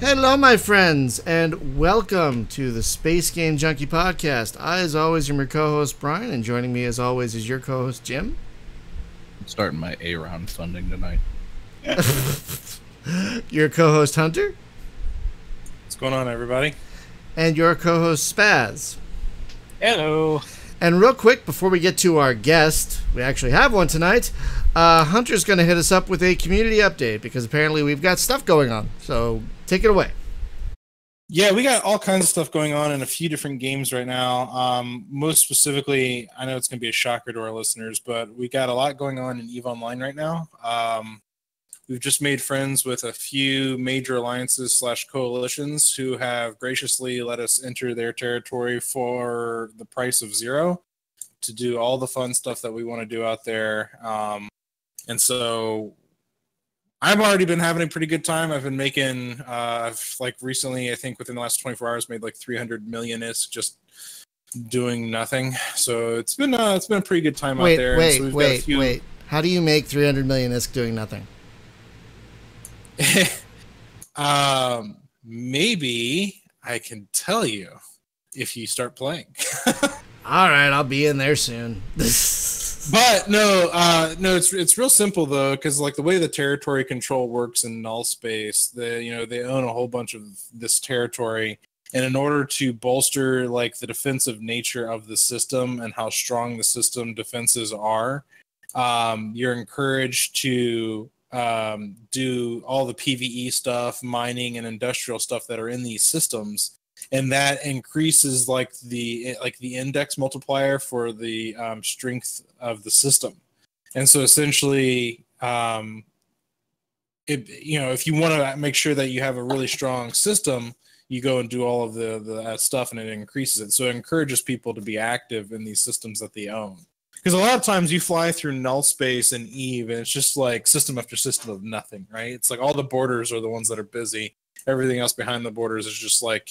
Hello, my friends, and welcome to the Space Game Junkie Podcast. I, as always, am your co-host, Brian, and joining me, as always, is your co-host, Jim. I'm starting my A-round funding tonight. Your co-host, Hunter. What's going on, everybody? And your co-host, Spaz. Hello. And real quick, before we get to our guest, we actually have one tonight. Hunter's going to hit us up with a community update because apparently we've got stuff going on. So take it away. Yeah, we got all kinds of stuff going on in a few different games right now. Most specifically, I know it's going to be a shocker to our listeners, but we got a lot going on in EVE Online right now. We've just made friends with a few major alliances / coalitions who have graciously let us enter their territory for the price of 0 to do all the fun stuff that we want to do out there. And so I've already been having a pretty good time. I've been making, recently, I think within the last 24 hours, made like 300 million-ish just doing nothing. So it's been a pretty good time out there. Wait. How do you make 300 million-ish doing nothing? Maybe I can tell you if you start playing. All right, I'll be in there soon. But no, it's real simple though, because like the way the territory control works in null space, they own a whole bunch of this territory, and in order to bolster like the defensive nature of the system and how strong the system defenses are, you're encouraged to do all the PvE stuff, mining and industrial stuff that are in these systems, and that increases like the index multiplier for the strength of the system. And so essentially, if you want to make sure that you have a really strong system, you go and do all of the stuff, and it increases it. So it encourages people to be active in these systems that they own. Because a lot of times you fly through null space and EVE, and it's just like system after system of nothing, right? It's like all the borders are the ones that are busy. Everything else behind the borders is just like,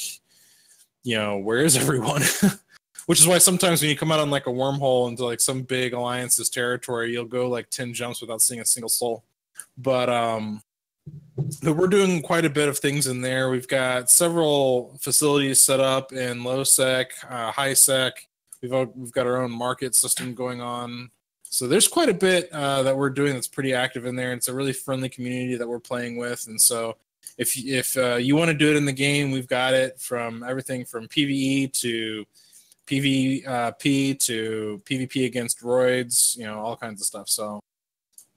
where is everyone? Which is why sometimes when you come out on like a wormhole into like some big alliance's territory, you'll go like 10 jumps without seeing a single soul. But we're doing quite a bit of things in there. We've got several facilities set up in low sec, high sec. We've got our own market system going on. So there's quite a bit that we're doing that's pretty active in there. It's a really friendly community that we're playing with. And so if you want to do it in the game, we've got it from everything from PvE to PvP to PvP against droids, all kinds of stuff. So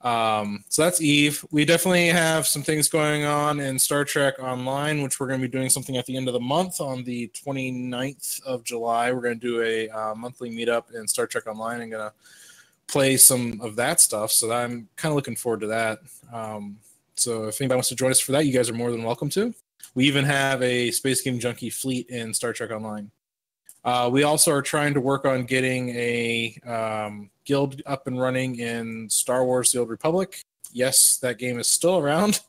that's EVE. We definitely have some things going on in Star Trek Online, which we're going to be doing something at the end of the month on the 29th of July. We're going to do a monthly meetup in Star Trek Online and going to play some of that stuff. So I'm kind of looking forward to that. So if anybody wants to join us for that, you guys are more than welcome to. We even have a Space Game Junkie fleet in Star Trek Online. We also are trying to work on getting a guild up and running in Star Wars The Old Republic. Yes, that game is still around.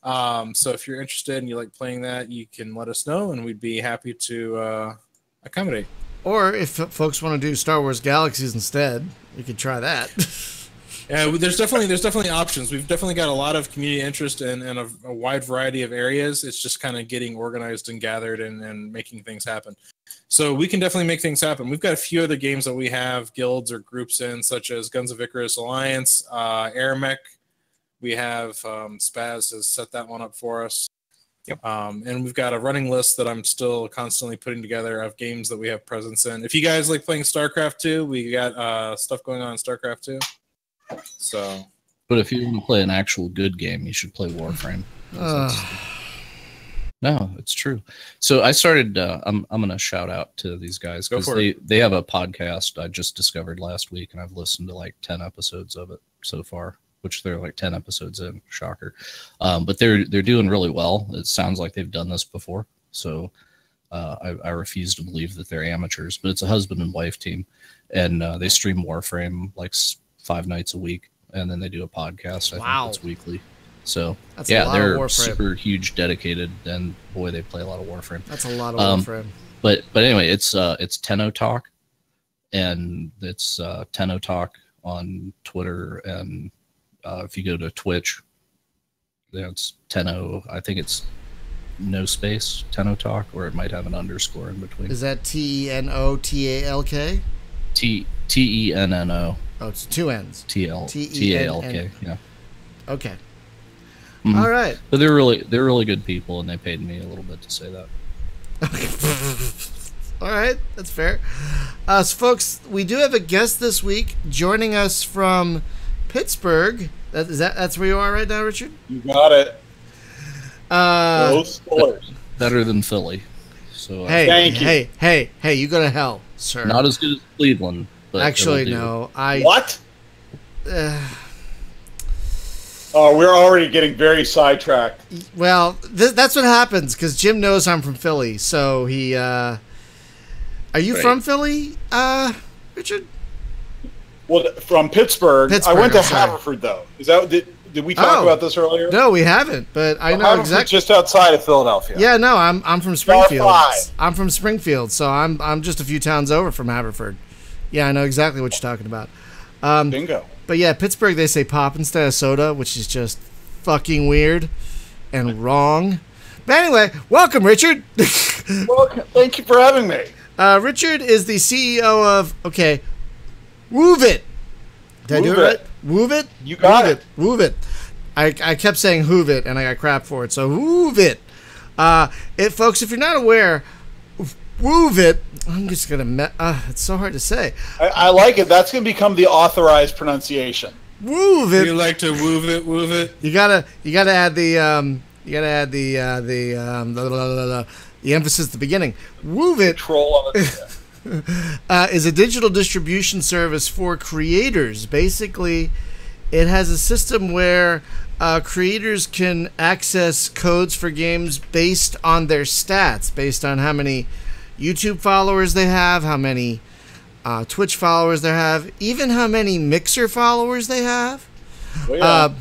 So if you're interested and you like playing that, you can let us know, and we'd be happy to accommodate. Or if folks want to do Star Wars Galaxies instead, you could try that. Yeah, there's definitely options. We've definitely got a lot of community interest in a wide variety of areas. It's just kind of getting organized and gathered and making things happen. So we can definitely make things happen. We've got a few other games that we have guilds or groups in, such as Guns of Icarus Alliance, Airmech. We have Spaz has set that one up for us. Yep. And we've got a running list that I'm still constantly putting together of games that we have presence in. If you guys like playing StarCraft 2, we got stuff going on in StarCraft 2. So, But if you want to play an actual good game, you should play Warframe. No, it's true. So I started. I'm going to shout out to these guys because they have a podcast I just discovered last week, and I've listened to like 10 episodes of it so far, which they're like 10 episodes in. Shocker. But they're doing really well. It sounds like they've done this before. So I refuse to believe that they're amateurs. But it's a husband and wife team, and they stream Warframe like 5 nights a week, and then they do a podcast. I think it's weekly. So they're super huge, dedicated, and boy, they play a lot of Warframe. That's a lot of Warframe. But anyway, it's Tenno Talk, and it's Tenno Talk on Twitter, and if you go to Twitch, it's Tenno. I think it's no space, Tenotalk, or it might have an underscore in between. Is that TENOTALK? TENNO. Oh, it's two N's. TALK. Yeah. Okay. Mhm. All right. But they're really good people, and they paid me a little bit to say that. All right, that's fair. So, folks, we do have a guest this week joining us from Pittsburgh. That's where you are right now, Richard? You got it. No spoilers. Better than Philly. So Thank you. Hey, you go to hell, sir. not as good as Cleveland, but Actually, it'll do. no. What? Oh, we're already getting very sidetracked. Well, that's what happens because Jim knows I'm from Philly, so he. Are you Right. from Philly, Richard? Well, from Pittsburgh. I went to Haverford, though. Is that did we talk about this earlier? No, we haven't. But I know exactly. Just outside of Philadelphia. Yeah, no, I'm from Springfield. R5. I'm from Springfield, so I'm just a few towns over from Haverford. Yeah, I know exactly what you're talking about. Bingo. But yeah, Pittsburgh, they say pop instead of soda, which is just fucking weird and wrong. But anyway, welcome, Richard. Well, thank you for having me. Richard is the CEO of, Woovit. Did I do it right? Woovit? You got it. Woovit. I kept saying Woovit, and I got crap for it, so Woovit. Folks, if you're not aware, Woovit, I'm just going to... it's so hard to say. I like it. That's going to become the authorized pronunciation. Woovit. You like to woof it. You gotta add the emphasis at the beginning. Woovit Control of it. is a digital distribution service for creators. Basically, it has a system where creators can access codes for games based on their stats, based on how many YouTube followers they have, how many Twitch followers they have, even how many Mixer followers they have. Oh, yeah.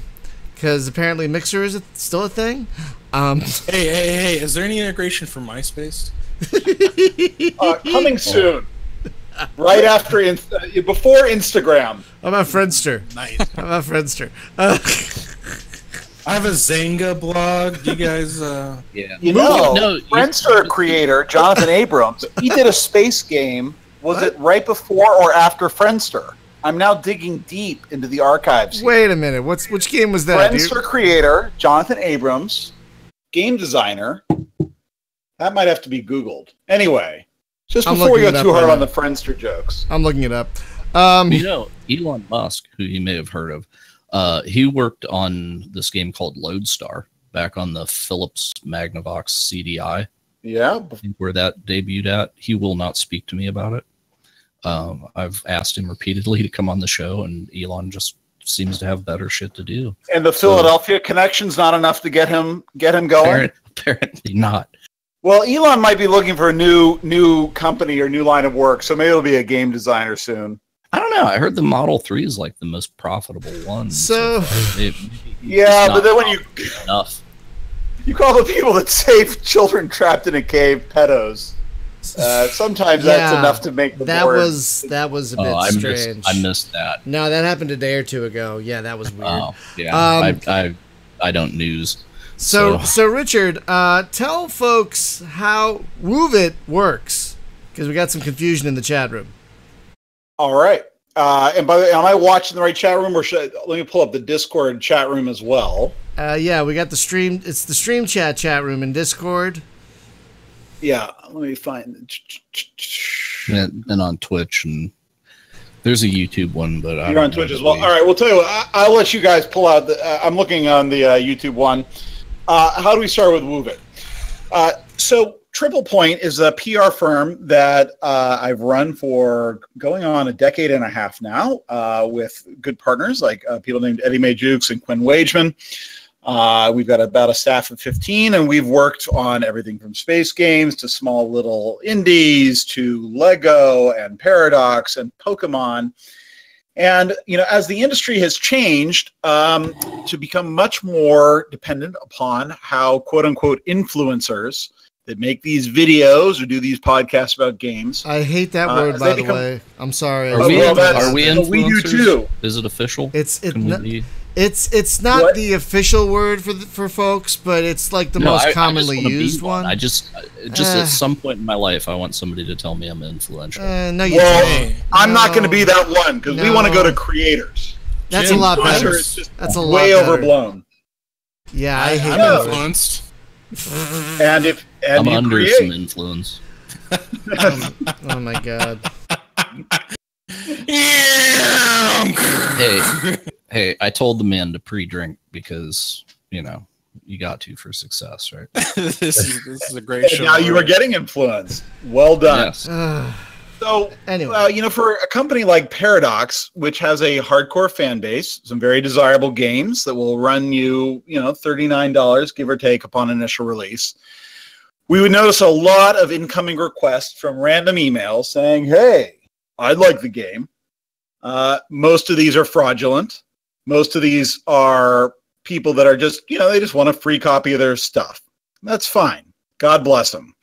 Because apparently Mixer is still a thing. Hey! Is there any integration for MySpace? Coming soon. Right after, before Instagram. How about Friendster? Nice. How about Friendster? I have a Zanga blog. You guys, Yeah. Friendster creator Jonathan Abrams, he did a space game. Was it right before or after Friendster? I'm now digging deep into the archives. Wait a minute. Which game was that? Friendster creator Jonathan Abrams, game designer. That might have to be Googled. Anyway, just before we go too hard on the Friendster jokes. I'm looking it up. Elon Musk, who you may have heard of, he worked on this game called Lodestar back on the Philips Magnavox CDI. Yeah. I think where that debuted at. He will not speak to me about it. I've asked him repeatedly to come on the show, and Elon just seems to have better shit to do. And the Philadelphia connection's not enough to get him going? Apparently not. Well, Elon might be looking for a new company or new line of work, so maybe he'll be a game designer soon. I don't know. I heard the Model 3 is like the most profitable one. So yeah, but then when you call the people that save children trapped in a cave pedos, sometimes that's enough to make the board. That was a bit strange. I missed that. No, that happened a day or two ago. Yeah, that was weird. Oh, yeah. I don't news. So Richard, tell folks how Woovit works, because we got some confusion in the chat room. All right. And by the way, am I watching the right chat room, or let me pull up the Discord chat room as well? Yeah, we got the stream. It's the stream chat room in Discord. Yeah, let me find. And on Twitch, and there's a YouTube one, but you're on Twitch as well. All right, we'll tell you what. I'll let you guys pull out. I'm looking on the YouTube one. How do we start with Woovit? So Triple Point is a PR firm that I've run for going on a decade and a half now, with good partners like people named Eddie Mae Jukes and Quinn Wageman. We've got about a staff of 15, and we've worked on everything from space games to small little indies to Lego and Paradox and Pokemon. And, as the industry has changed to become much more dependent upon how, quote unquote, influencers that make these videos or do these podcasts about games. I hate that word, by the way. I'm sorry. Are we influencers? We do too. Is it official? It's It's not the official word for folks, but it's like the most commonly used one. I just at some point in my life, I want somebody to tell me I'm influential. No, you don't. I'm not going to be that one because we want to go to creators. That's a lot better. That's a lot way better. overblown. Yeah, I hate I'm influenced. And I'm under some influence. Oh my god. Hey, I told the man to pre-drink because, you got to for success, right? this is a great show. Now you are getting influenced. Well done. Yes. So, anyway, for a company like Paradox, which has a hardcore fan base, some very desirable games that will run you, $39, give or take, upon initial release, we would notice a lot of incoming requests from random emails saying, hey, I'd like the game. Most of these are fraudulent. Most of these are people that are just, they just want a free copy of their stuff. That's fine. God bless them.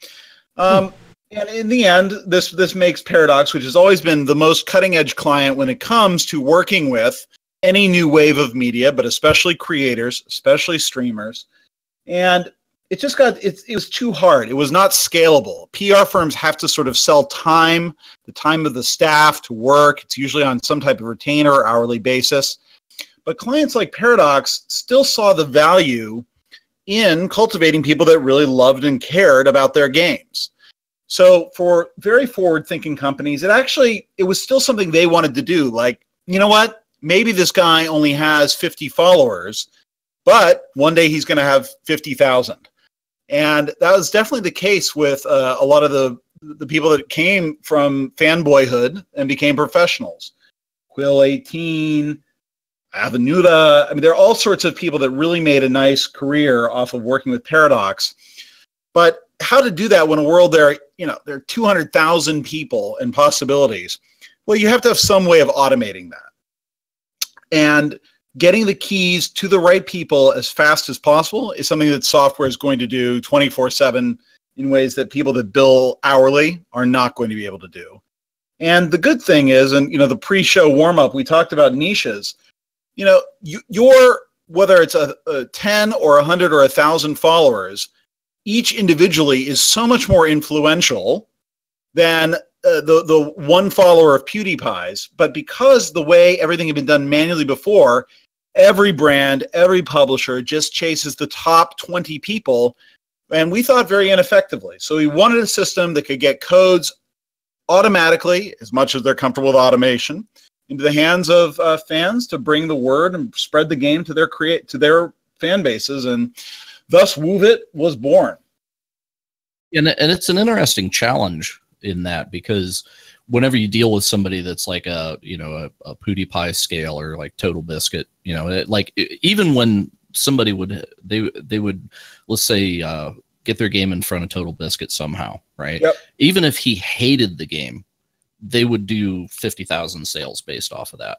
And in the end, this makes Paradox, which has always been the most cutting-edge client when it comes to working with any new wave of media, but especially creators, especially streamers. And it just it was too hard. It was not scalable. PR firms have to sort of sell time, the time of the staff to work. It's usually on some type of retainer or hourly basis. But clients like Paradox still saw the value in cultivating people that really loved and cared about their games. So for very forward-thinking companies, it was still something they wanted to do. Like, you know what? Maybe this guy only has 50 followers, but one day he's going to have 50,000. And that was definitely the case with a lot of the people that came from fanboyhood and became professionals. Quill 18, Avenuta. I mean, there are all sorts of people that really made a nice career off of working with Paradox. But how to do that when a world there are 200,000 people and possibilities? Well, you have to have some way of automating that. And getting the keys to the right people as fast as possible is something that software is going to do 24/7 in ways that people that bill hourly are not going to be able to do. And the good thing is, and the pre-show warm-up, we talked about niches. Your whether it's a 10 or 100 or 1,000 followers, each individually is so much more influential than the one follower of PewDiePie's. But because the way everything had been done manually before, every brand, every publisher just chases the top 20 people, and we thought very ineffectively. So we wanted a system that could get codes automatically, as much as they're comfortable with automation, into the hands of fans to bring the word and spread the game to their fan bases, and thus Woovit was born. And it's an interesting challenge in that, because whenever you deal with somebody that's like a PewDiePie scale or like Total Biscuit, even when somebody would let's say get their game in front of Total Biscuit somehow, right? Yep. Even if he hated the game, they would do 50,000 sales based off of that.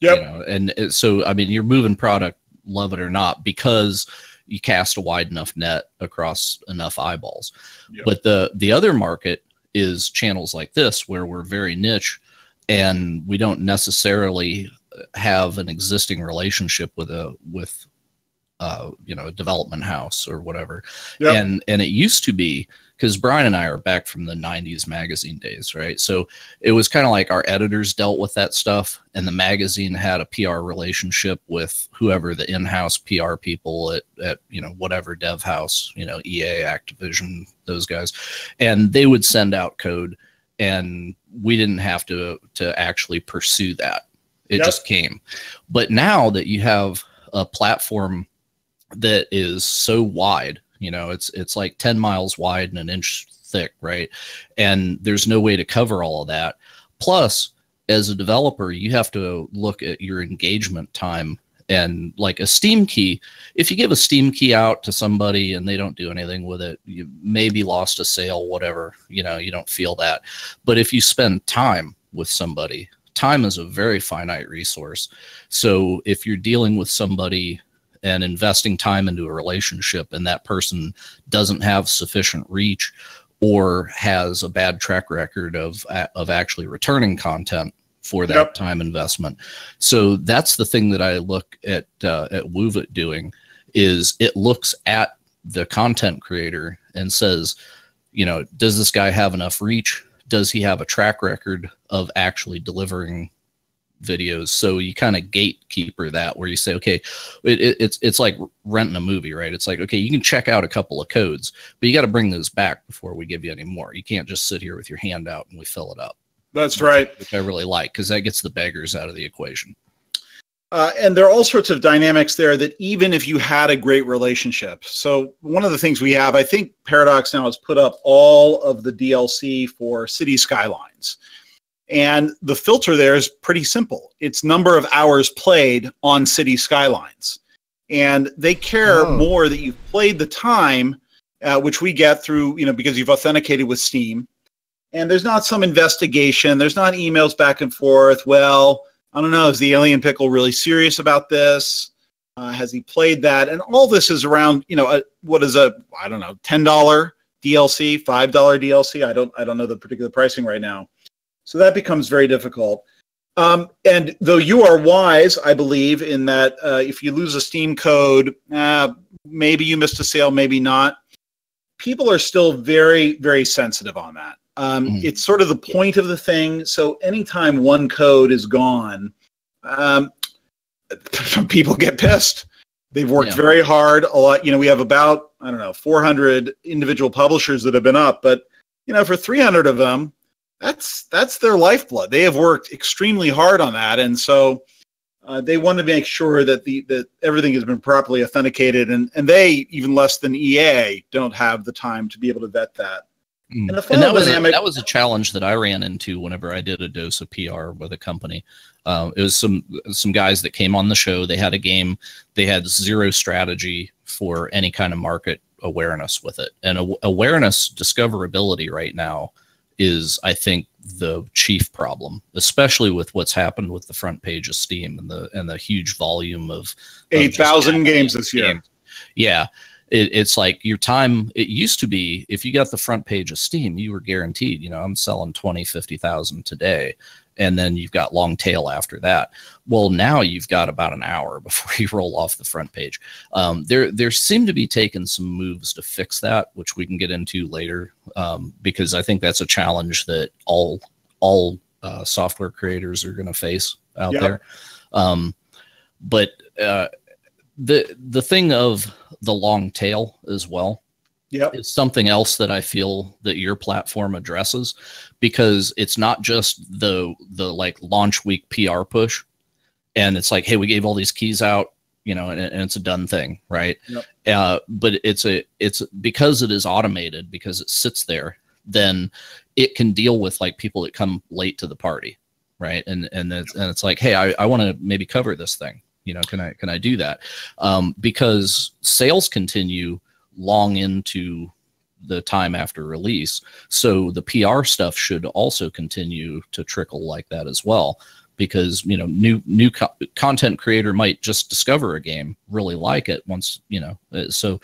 Yep. And so, I mean, you're moving product, love it or not, because you cast a wide enough net across enough eyeballs. Yep. But the other market is channels like this, where we're very niche and we don't necessarily have an existing relationship with a development house or whatever. Yep. And it used to be, because Brian and I are back from the 90s magazine days, right? So it was kind of like our editors dealt with that stuff, and the magazine had a PR relationship with whoever the in-house PR people at whatever dev house, EA, Activision, those guys. And they would send out code, and we didn't have to actually pursue that. It Yep. just came. But now that you have a platform that is so wide, it's like 10 miles wide and an inch thick, right? And there's no way to cover all of that. Plus, as a developer, you have to look at your engagement time, and like a Steam key. If you give a Steam key out to somebody and they don't do anything with it, you maybe lost a sale, whatever, you don't feel that. But if you spend time with somebody, time is a very finite resource. So if you're dealing with somebody and investing time into a relationship, and that person doesn't have sufficient reach or has a bad track record of actually returning content for that time investment. So that's the thing that I look at Woovit doing, is it looks at the content creator and says, you know, does this guy have enough reach? Does he have a track record of actually delivering videos? So you kind of gatekeeper that, where you say, okay, it's like renting a movie, right? It's like, okay, you can check out a couple of codes, but you got to bring those back before we give you any more. You can't just sit here with your hand out and we fill it up. That's right. Which I really like, because that gets the beggars out of the equation. And there are all sorts of dynamics there that even if you had a great relationship. So one of the things we have, I think Paradox now has put up all of the DLC for City Skylines. And the filter there is pretty simple. It's number of hours played on City Skylines. And they care more that you've played the time, which we get through, you know, because you've authenticated with Steam. And there's not some investigation. There's not emails back and forth. Well, I don't know, is the Alien Pickle really serious about this? Has he played that? And all this is around, you know, what is I don't know, $10 DLC, $5 DLC. I don't know the particular pricing right now. So that becomes very difficult. And though you are wise, I believe, in that if you lose a Steam code, maybe you missed a sale, maybe not. People are still very, very sensitive on that. It's sort of the point of the thing. So anytime one code is gone, people get pissed. They've worked very hard. A lot, you know, we have about, I don't know, 400 individual publishers that have been up, but, you know, for 300 of them, that's their lifeblood. They have worked extremely hard on that. And so they want to make sure that that everything has been properly authenticated, and they, even less than EA, don't have the time to be able to vet that. And that was a challenge that I ran into whenever I did a dose of PR with a company. It was some guys that came on the show. They had a game. They had zero strategy for any kind of market awareness with it. And awareness, discoverability right now is, I think, the chief problem, especially with what's happened with the front page of Steam and the huge volume of 8,000 games this year. Yeah. It's like your time. It used to be, if you got the front page of Steam, you were guaranteed, you know, I'm selling 20, 50,000 today. And then you've got long tail after that. Well, now you've got about an hour before you roll off the front page. There seem to be taking some moves to fix that, which we can get into later, because I think that's a challenge that all software creators are going to face out there. But the thing of the long tail as well is something else that I feel that your platform addresses, because it's not just the like launch week PR push and it's like, hey, we gave all these keys out, you know, and it's a done thing, right? But it's because it is automated, because it sits there, then it can deal with like people that come late to the party, right? And it's like, hey, I want to maybe cover this thing. You know, can I do that? Because sales continue long into the time after release. So the PR stuff should also continue to trickle like that as well, because, you know, new content creator might just discover a game, really like it once, you know, so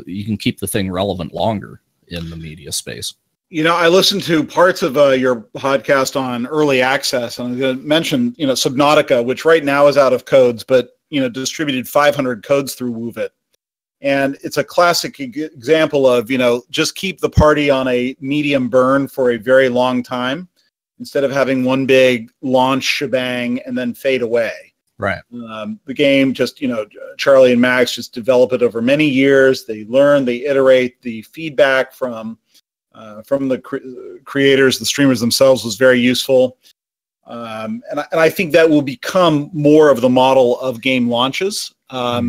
you can keep the thing relevant longer in the media space. You know, I listened to parts of your podcast on early access, and I'm going to mention, you know, Subnautica, which right now is out of codes, but, you know, distributed 500 codes through Woovit. And it's a classic example of, you know, just keep the party on a medium burn for a very long time instead of having one big launch shebang and then fade away. Right. The game just, you know, Charlie and Max just develop it over many years. They learn, they iterate. The feedback from the creators, the streamers themselves, was very useful. And I think that will become more of the model of game launches.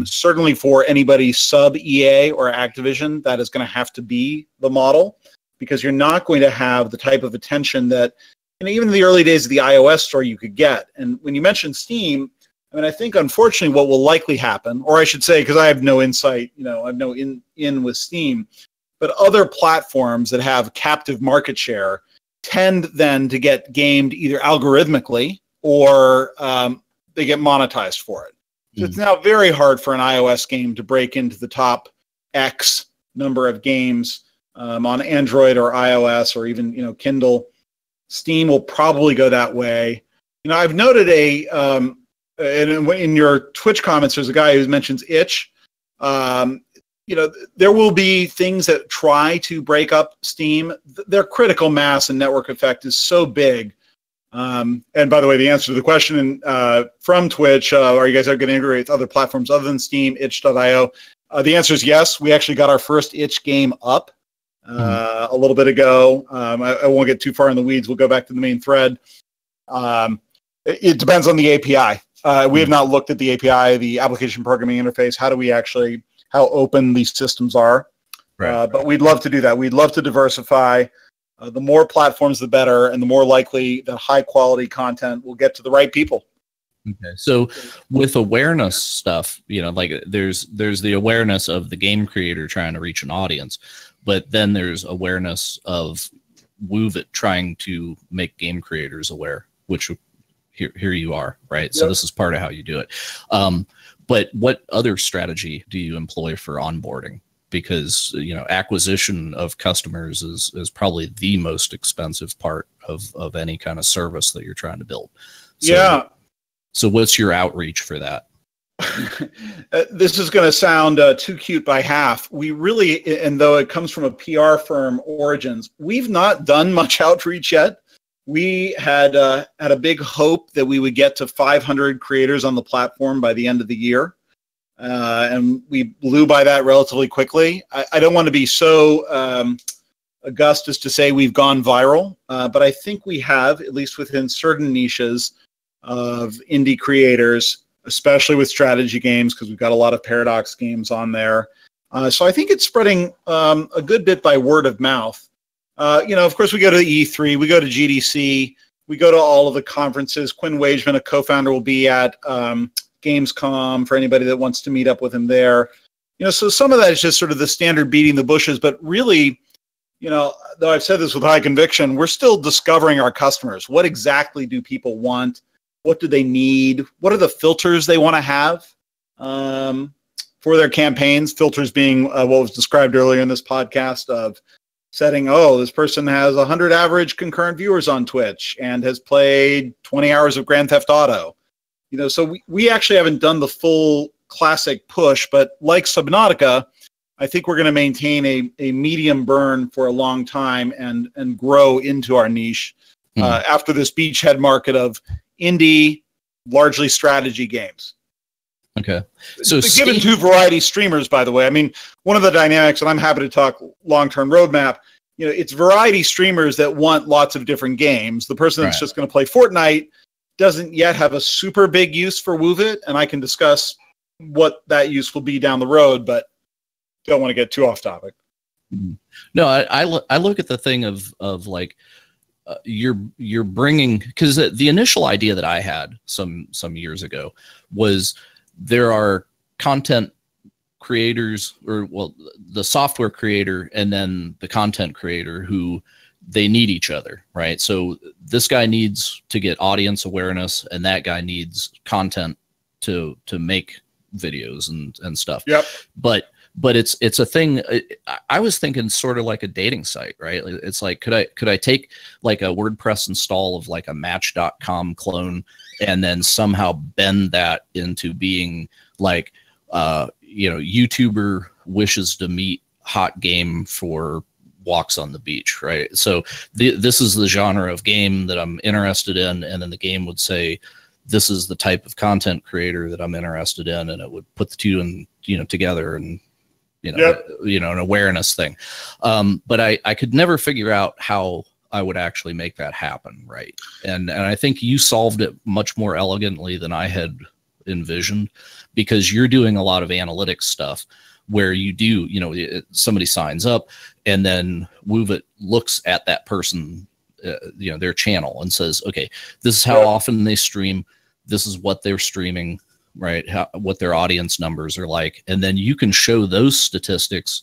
Certainly for anybody sub EA or Activision, that is going to have to be the model, because you're not going to have the type of attention that, you know, even in the early days of the iOS store you could get. And when you mentioned Steam, I mean, I think unfortunately what will likely happen, or I should say, because I have no insight, you know, I have no in with Steam, but other platforms that have captive market share tend then to get gamed either algorithmically or they get monetized for it. So it's now very hard for an iOS game to break into the top X number of games on Android or iOS or even, you know, Kindle. Steam will probably go that way. I've noted in your Twitch comments, there's a guy who mentions itch. There will be things that try to break up Steam. Their critical mass and network effect is so big. And by the way, the answer to the question from Twitch, are you guys ever going to integrate with other platforms other than Steam, itch.io? The answer is yes. We actually got our first itch game up a little bit ago. I won't get too far in the weeds. We'll go back to the main thread. It depends on the API. We have not looked at the API, the application programming interface. How open these systems are. Right. But we'd love to do that. We'd love to diversify. The more platforms, the better, and the more likely that high quality content will get to the right people. Okay. So with awareness stuff, like there's the awareness of the game creator trying to reach an audience, but then there's awareness of Woovit trying to make game creators aware, which here you are, right? Yep. So this is part of how you do it. But what other strategy do you employ for onboarding? Because acquisition of customers is probably the most expensive part of any kind of service that you're trying to build. So what's your outreach for that? This is going to sound too cute by half. We really, and though it comes from a PR firm origins, we've not done much outreach yet. We had a big hope that we would get to 500 creators on the platform by the end of the year. And we blew by that relatively quickly. I don't want to be so august as to say we've gone viral, but I think we have, at least within certain niches of indie creators, especially with strategy games, because we've got a lot of Paradox games on there. So I think it's spreading a good bit by word of mouth. Of course, we go to E3, we go to GDC, we go to all of the conferences. Quinn Wageman, a co-founder, will be at Gamescom for anybody that wants to meet up with him there. So some of that is just sort of the standard beating the bushes, but really, though I've said this with high conviction, we're still discovering our customers. What exactly do people want? What do they need? What are the filters they want to have for their campaigns? Filters being what was described earlier in this podcast of setting, this person has 100 average concurrent viewers on Twitch and has played 20 hours of Grand Theft Auto. So we actually haven't done the full classic push, but like Subnautica, I think we're going to maintain a medium burn for a long time and grow into our niche after this beachhead market of indie, largely strategy games. Okay. So given to variety streamers, by the way, I mean, one of the dynamics, and I'm happy to talk long-term roadmap, it's variety streamers that want lots of different games. The person that's just going to play Fortnite doesn't yet have a super big use for Woovit, and I can discuss what that use will be down the road, but don't want to get too off topic. No, I look at the thing of like, you're bringing, because the initial idea that I had some years ago was there are content creators, or the software creator and then the content creator who they need each other, right? So this guy needs to get audience awareness and that guy needs content to make videos and stuff. Yep. But it's a thing. I was thinking sort of like a dating site, right? It's like, could I take like a WordPress install of like a Match.com clone and then somehow bend that into being like, YouTuber wishes to meet hot game for walks on the beach, right? So this is the genre of game that I'm interested in, and then the game would say, this is the type of content creator that I'm interested in, and it would put the two in, together and an awareness thing. But I could never figure out how I would actually make that happen, right? And I think you solved it much more elegantly than I had envisioned, because you're doing a lot of analytics stuff where you do, somebody signs up and then Woovit looks at that person, their channel and says, okay, this is how often they stream. This is what they're streaming, right? What their audience numbers are like. And then you can show those statistics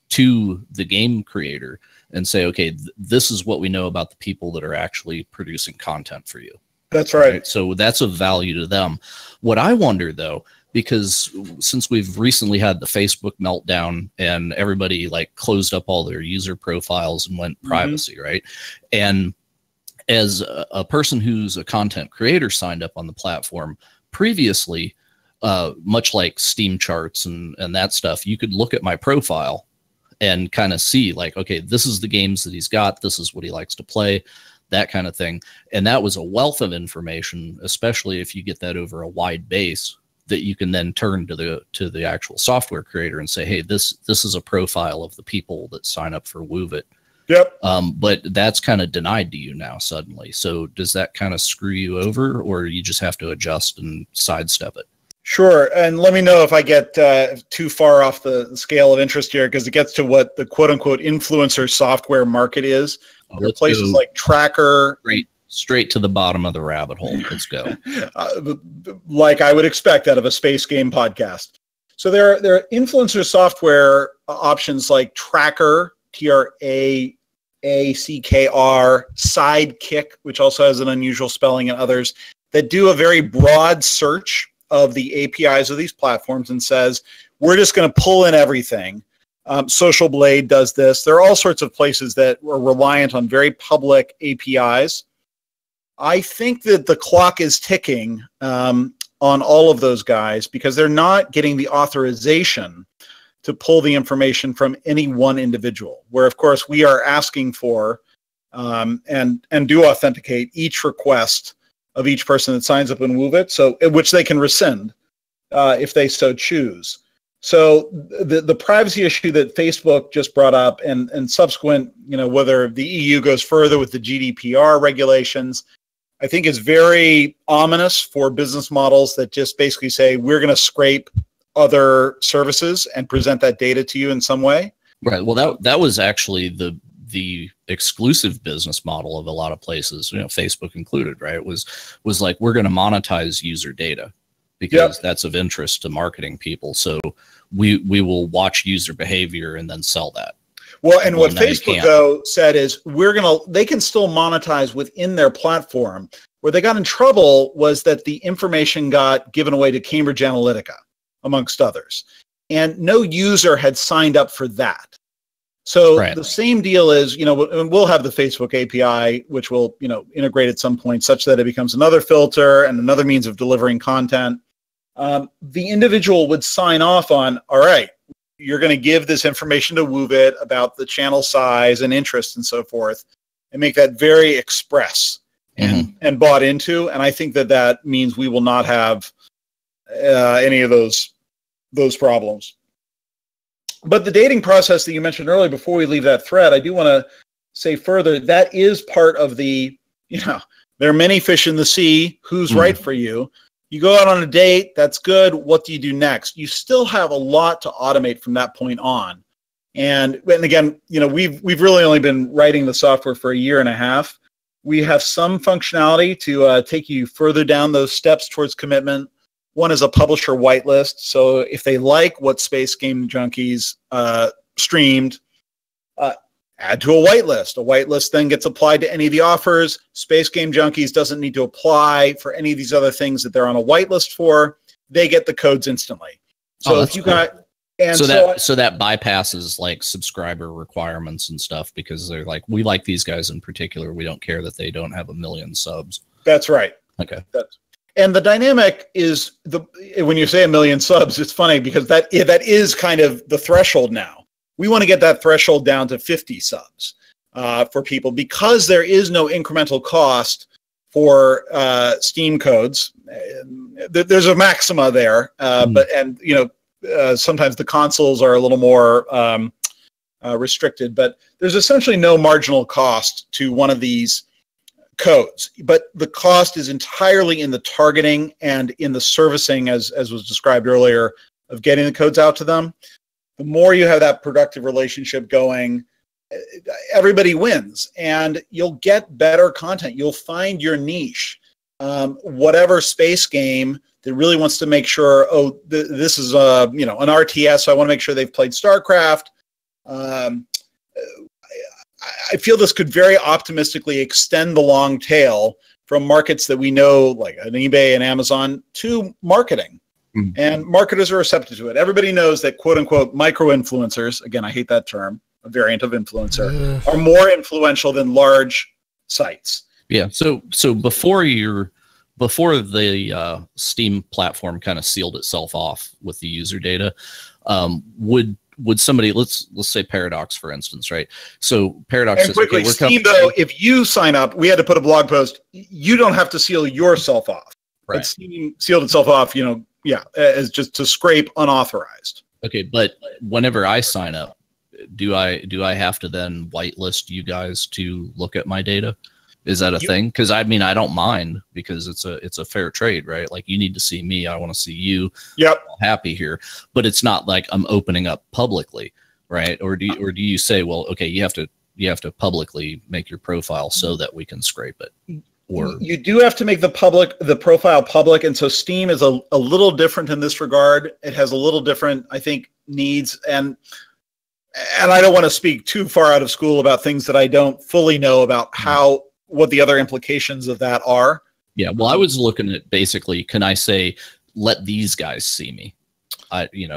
to the game creator and say, okay, this is what we know about the people that are actually producing content for you. That's right. So that's of value to them. What I wonder, though, because since we've recently had the Facebook meltdown and everybody like closed up all their user profiles and went privacy, right? And as a person who's a content creator signed up on the platform previously, much like Steam charts and that stuff, you could look at my profile and kind of see like, okay, this is the games that he's got, this is what he likes to play, that kind of thing. And that was a wealth of information, especially if you get that over a wide base, that you can then turn to the actual software creator and say, hey, this is a profile of the people that sign up for Woovit. Yep. But that's kind of denied to you now suddenly. So does that kind of screw you over, or you just have to adjust and sidestep it? Sure. And let me know if I get too far off the scale of interest here, because it gets to what the quote unquote influencer software market is. There are places like Tracker. Straight to the bottom of the rabbit hole. Let's go. Like I would expect out of a space game podcast. So there are influencer software options like Tracker, TRAACKR, Sidekick, which also has an unusual spelling, and others that do a very broad search of the APIs of these platforms and says, we're just going to pull in everything. Social Blade does this. There are all sorts of places that are reliant on very public APIs. I think that the clock is ticking on all of those guys because they're not getting the authorization to pull the information from any one individual, where of course we are asking for and do authenticate each request of each person that signs up in Woovit, so which they can rescind if they so choose. So the privacy issue that Facebook just brought up and subsequent, whether the EU goes further with the GDPR regulations, I think is very ominous for business models that just basically say, we're going to scrape other services and present that data to you in some way. Right. Well, that was actually the exclusive business model of a lot of places, Facebook included, right? It was like, we're going to monetize user data because that's of interest to marketing people. So we will watch user behavior and then sell that. Well, and what Facebook though said is they can still monetize within their platform. Where they got in trouble was that the information got given away to Cambridge Analytica, amongst others. And no user had signed up for that. So the same deal is, we'll have the Facebook API, which will, integrate at some point such that it becomes another filter and another means of delivering content. The individual would sign off on, all right, you're going to give this information to Woovit about the channel size and interest and so forth, and make that very express and bought into. And I think that means we will not have any of those problems. But the dating process that you mentioned earlier, before we leave that thread, I do want to say further, that is part of the, there are many fish in the sea. Who's right for you? You go out on a date, that's good. What do you do next? You still have a lot to automate from that point on. And again, we've really only been writing the software for a year and a half. We have some functionality to take you further down those steps towards commitment. One is a publisher whitelist. So if they like what Space Game Junkies streamed, add to a whitelist. A whitelist then gets applied to any of the offers. Space Game Junkies doesn't need to apply for any of these other things that they're on a whitelist for. They get the codes instantly. So if you got... And so that bypasses like subscriber requirements and stuff, because they're like, we like these guys in particular. We don't care that they don't have 1 million subs. That's right. Okay. And the dynamic is when you say 1 million subs, it's funny because that is kind of the threshold now. We want to get that threshold down to 50 subs for people, because there is no incremental cost for Steam codes. There's a maxima there, sometimes the consoles are a little more restricted, but there's essentially no marginal cost to one of these codes. But the cost is entirely in the targeting and in the servicing, as was described earlier, of getting the codes out to them. The more you have that productive relationship going, everybody wins, and you'll get better content. You'll find your niche. Whatever space game that really wants to make sure, this is an RTS, so I want to make sure they've played StarCraft. I feel this could very optimistically extend the long tail from markets that we know, like an eBay and Amazon, to marketing. And marketers are receptive to it. Everybody knows that, quote unquote, micro-influencers, again, I hate that term, a variant of influencer, are more influential than large sites. Yeah. So before the Steam platform kind of sealed itself off with the user data, would somebody, let's say Paradox, for instance, right? So Paradox and says, quickly, okay, Steam, though, if you sign up, we had to put a blog post. You don't have to seal yourself off. Right. But Steam sealed itself off, as just to scrape unauthorized. Okay, but whenever I sign up, do I have to then whitelist you guys to look at my data? Is that a thing? Because I mean, I don't mind, because it's a fair trade, right? Like, you need to see me, I want to see you. Yep. I'm happy here, but it's not like I'm opening up publicly, right? Or do you say, well, okay, you have to publicly make your profile so that we can scrape it? Or you do have to make the profile public, and so Steam is a little different in this regard. It has a little different, I think, needs, and I don't want to speak too far out of school about things that I don't fully know about what the other implications of that are. Yeah, well, I was looking at basically, can I say, let these guys see me?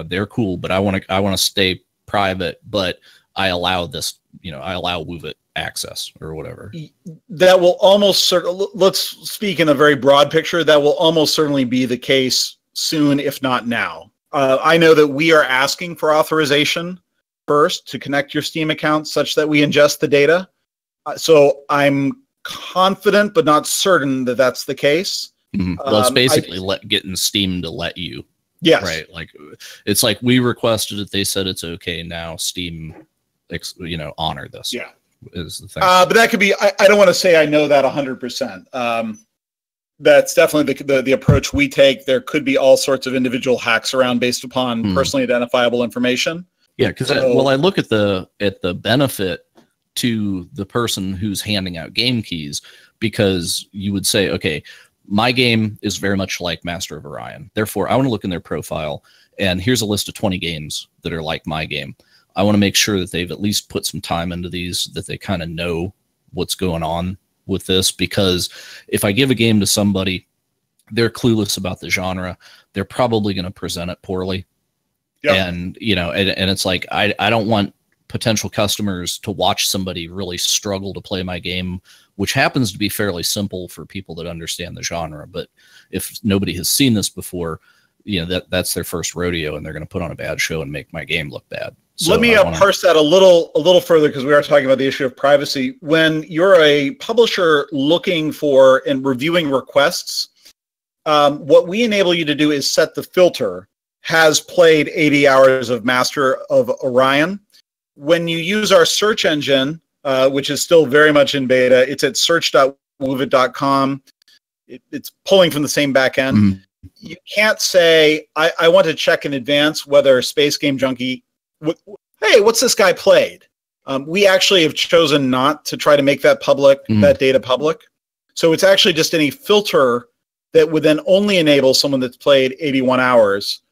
They're cool, but I want to stay private, but I allow this, I allow Woovit access or whatever. That will almost let's speak in a very broad picture. That will almost certainly be the case soon, if not now. I know that we are asking for authorization first to connect your Steam account such that we ingest the data. So I'm confident, but not certain that that's the case. Mm-hmm. Well, it's basically getting Steam to let you. Yes. Right. Like, it's like we requested it. They said it's okay. Now Steam, honor this. Yeah. Is the thing. But that could be, I don't want to say I know that 100%. That's definitely the approach we take. There could be all sorts of individual hacks around based upon personally identifiable information. Yeah, because I look at the benefit to the person who's handing out game keys, because you would say, okay, my game is very much like Master of Orion. Therefore, I want to look in their profile, and here's a list of 20 games that are like my game. I want to make sure that they've at least put some time into these, that they kind of know what's going on with this. Because if I give a game to somebody, they're clueless about the genre, they're probably going to present it poorly. Yep. And, and it's like, I don't want potential customers to watch somebody really struggle to play my game, which happens to be fairly simple for people that understand the genre. But if nobody has seen this before, that's their first rodeo, and they're going to put on a bad show and make my game look bad. So let me parse that a little further, because we are talking about the issue of privacy. When you're a publisher looking for and reviewing requests, what we enable you to do is set the filter, has played 80 hours of Master of Orion. When you use our search engine, which is still very much in beta, it's at search.woovit.com. It's pulling from the same backend. Mm-hmm. You can't say, I want to check in advance whether Space Game Junkie, hey, what's this guy played? We actually have chosen not to try to make that public, that data public. So it's actually just any filter that would then only enable someone that's played 81 hours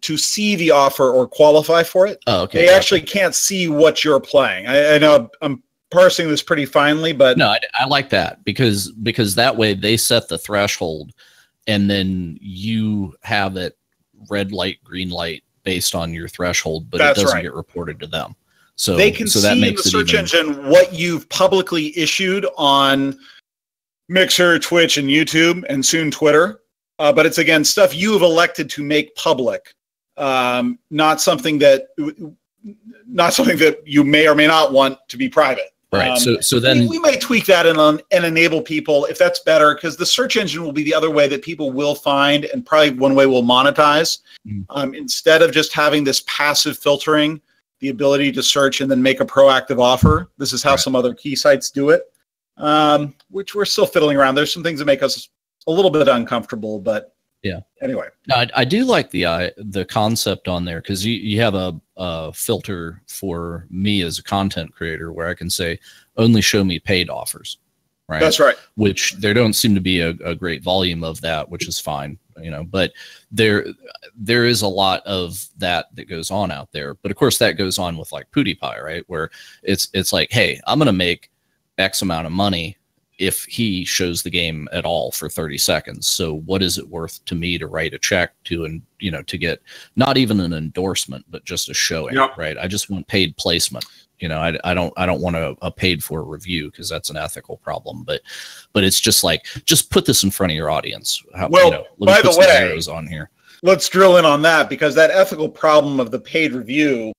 to see the offer or qualify for it. Oh, okay. They actually can't see what you're playing. I know I'm parsing this pretty finely, but no, I like that, because that way they set the threshold, and then you have it red light, green light based on your threshold, but it doesn't get reported to them. So they can see in the search engine what you've publicly issued on Mixer, Twitch, and YouTube, and soon Twitter. But it's, again, stuff you have elected to make public, not something that you may or may not want to be private. Right. So then we may tweak that and enable people, if that's better, because the search engine will be the other way that people will find, and probably one way we'll monetize. Instead of just having this passive filtering, the ability to search and then make a proactive offer. This is how some other key sites do it, which we're still fiddling around. There's some things that make us a little bit uncomfortable, but yeah. Anyway, no, I do like the concept on there, because you have a filter for me as a content creator where I can say only show me paid offers, right? That's right. Which there don't seem to be a great volume of that, which is fine, But there is a lot of that goes on out there. But of course, that goes on with like PewDiePie, right? Where it's like, hey, I'm going to make X amount of money if he shows the game at all for 30 seconds. So what is it worth to me to write a check to, and to get not even an endorsement, but just a showing, right? I just want paid placement. You know, I don't want a paid for review because that's an ethical problem. But it's just like, just put this in front of your audience. Well, you know, by the way, arrows on here. Let's drill in on that, because that ethical problem of the paid review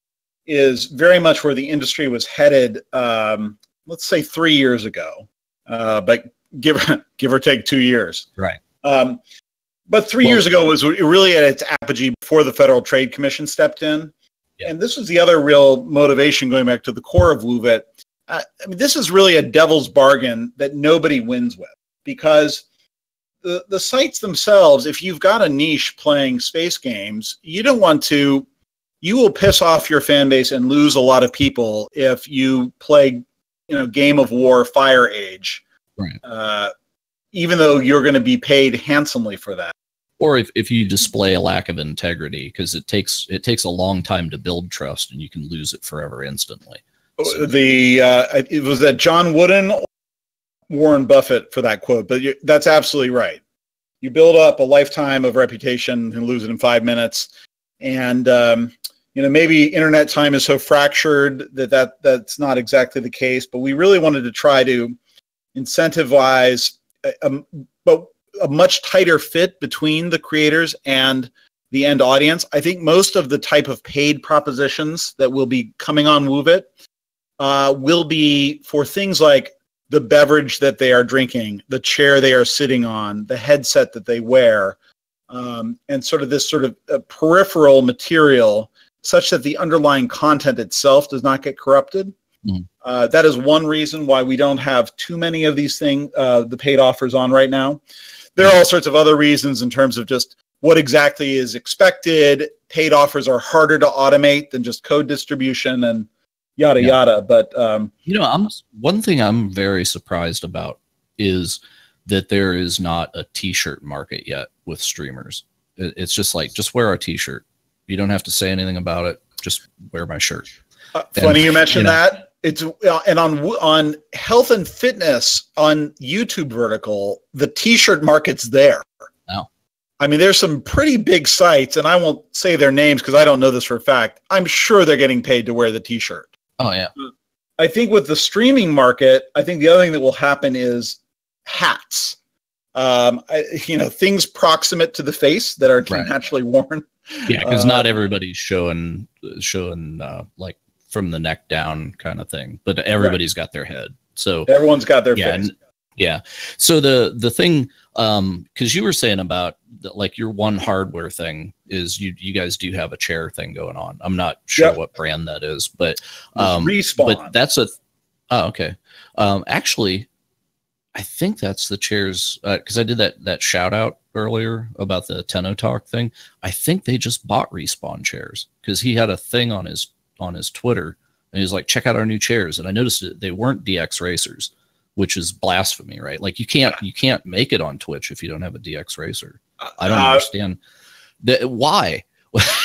is very much where the industry was headed. Let's say 3 years ago, but give or take 2 years. Right. But 3 years ago was really at its apogee before the Federal Trade Commission stepped in. Yeah. And this was the other real motivation, going back to the core of Woovit. I mean, this is really a devil's bargain that nobody wins with, because the sites themselves, if you've got a niche playing space games, you will piss off your fan base and lose a lot of people if you play, Game of War, Fire Age, right? Even though you're going to be paid handsomely for that. Or if you display a lack of integrity, because it takes a long time to build trust, and you can lose it forever instantly. So, it was that John Wooden, Warren Buffett for that quote, but that's absolutely right. You build up a lifetime of reputation and lose it in 5 minutes, and maybe internet time is so fractured that's not exactly the case. But we really wanted to try to incentivize a much tighter fit between the creators and the end audience. I think most of the type of paid propositions that will be coming on Woovit will be for things like the beverage that they are drinking, the chair they are sitting on, the headset that they wear, and sort of this sort of peripheral material, such that the underlying content itself does not get corrupted. Mm-hmm. That is one reason why we don't have too many of these things, the paid offers on right now. There are all sorts of other reasons in terms of just what exactly is expected. Paid offers are harder to automate than just code distribution and yada yada. But one thing I'm very surprised about is that there is not a T-shirt market yet with streamers. It's just like, just wear our T-shirt. You don't have to say anything about it. Just wear my shirt. Funny you mentioned that. It's and on health and fitness on YouTube vertical, the T-shirt market's there. Oh. I mean, there's some pretty big sites, and I won't say their names because I don't know this for a fact. I'm sure they're getting paid to wear the T-shirt. Oh yeah. I think with the streaming market, I think the other thing that will happen is hats. Things proximate to the face that are naturally worn. Yeah, because not everybody's showing like from the neck down kind of thing, but everybody's got their head. So everyone's got their face. Yeah. So the thing, because you were saying about like your one hardware thing is you guys do have a chair thing going on. I'm not sure what brand that is, but Respawn. But that's okay. Actually, I think that's the chairs, because I did that shout out earlier about the Tenno Talk thing. I think they just bought Respawn chairs, because he had a thing on his Twitter, and he was like, check out our new chairs. And I noticed that they weren't DX racers, which is blasphemy, right? Like you can't make it on Twitch if you don't have a DX racer. I don't understand why.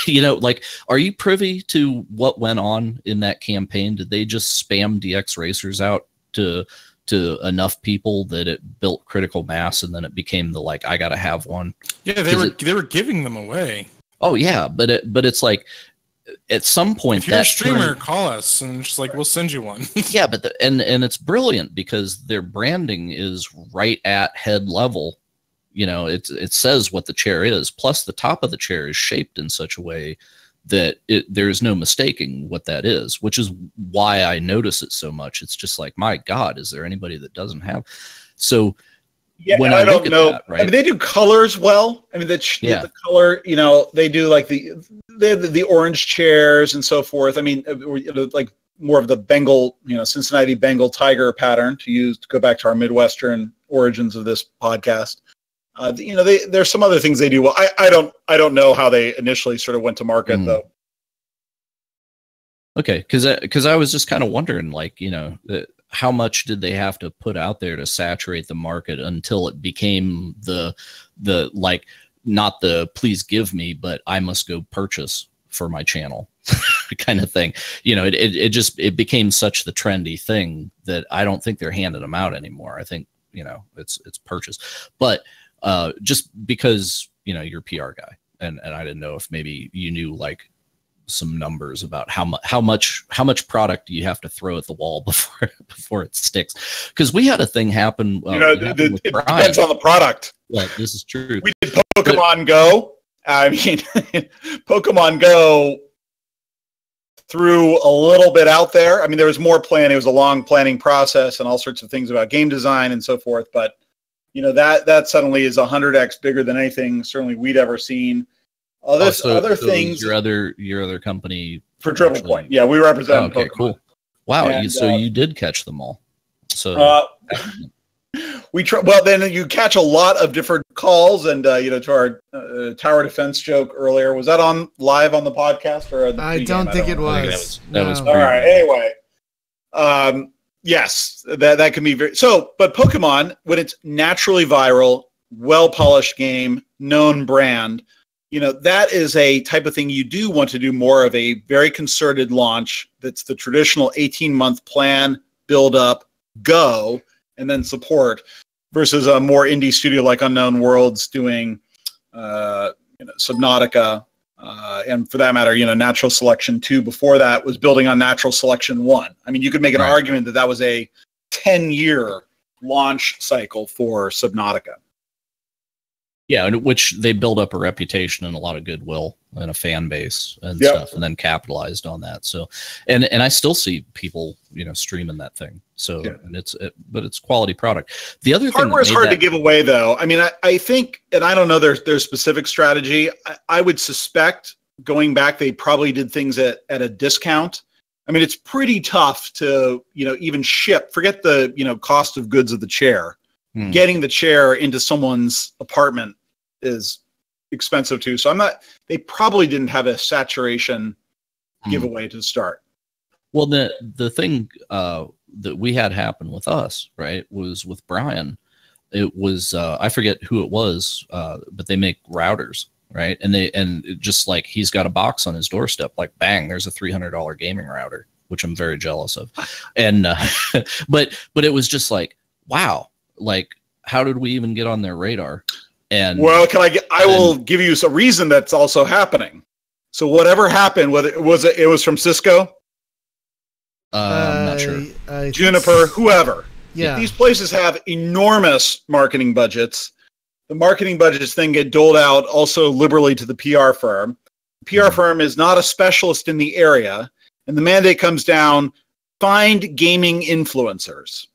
Like, are you privy to what went on in that campaign? Did they just spam DX racers out to enough people that it built critical mass, and then it became the like, I gotta have one? Yeah, they were giving them away. Oh yeah, but it's like, at some point, if you're a streamer, call us and just like, we'll send you one. Yeah, but and it's brilliant because their branding is right at head level. It says what the chair is. Plus, the top of the chair is shaped in such a way that there is no mistaking what that is, which is why I notice it so much. It's just like, my God, is there anybody that doesn't have? So when I don't know, that, right? I mean, they do colors well. I mean, the color, they do like the orange chairs and so forth. I mean, like more of the Bengal, Cincinnati Bengal tiger pattern to go back to our Midwestern origins of this podcast. There's some other things they do well. I don't know how they initially sort of went to market though. Okay, because I was just kind of wondering, like, how much did they have to put out there to saturate the market until it became the like, not the please give me, but I must go purchase for my channel kind of thing. It became such the trendy thing that I don't think they're handing them out anymore. I think it's purchase, but just because you're a PR guy, and I didn't know if maybe you knew like numbers about how much product do you have to throw at the wall before it sticks. Because we had a thing happen. It depends on the product. Yeah, this is true. We did Pokemon Go. I mean, Pokemon Go threw a little bit out there. I mean, there was more planning. It was a long planning process and all sorts of things about game design and so forth. But that suddenly is 100x bigger than anything certainly we'd ever seen. Other things. Your other company for Triple Point. Yeah, we represent. Okay, Pokemon. Cool. Wow, and, so you did catch them all. So well, then you catch a lot of different calls, and to our tower defense joke earlier. Was that on live on the podcast or? I don't think it was. That was all right. Anyway, yes, that can be very so. But Pokemon, when it's naturally viral, well polished game, known brand, that is a type of thing you do want to do more of a very concerted launch. That's the traditional 18-month plan, build up, go, and then support, versus a more indie studio like Unknown Worlds doing, Subnautica, and for that matter, Natural Selection 2 before that was building on Natural Selection 1. I mean, you could make an argument that was a 10-year launch cycle for Subnautica. Yeah, which they built up a reputation and a lot of goodwill and a fan base and stuff, and then capitalized on that. So, and I still see people, streaming that thing. So, but it's quality product. The other hardware is hard to give away, though. I mean, I think, and I don't know their specific strategy. I would suspect going back, they probably did things at a discount. I mean, it's pretty tough to even ship. Forget the cost of goods of the chair. Getting the chair into someone's apartment is expensive too. So they probably didn't have a saturation giveaway to start. Well, the thing that we had happen with us, right, was with Brian. It was, I forget who it was, but they make routers, right? And just like he's got a box on his doorstep, like bang, there's a $300 gaming router, which I'm very jealous of. And, but it was just like, wow, like, how did we even get on their radar? And well, I will give you a reason that's also happening. So whatever happened, whether it was from Cisco, I'm not sure. Juniper, whoever. Yeah. These places have enormous marketing budgets. The marketing budgets then get doled out also liberally to the PR firm. The PR firm is not a specialist in the area, and the mandate comes down: find gaming influencers.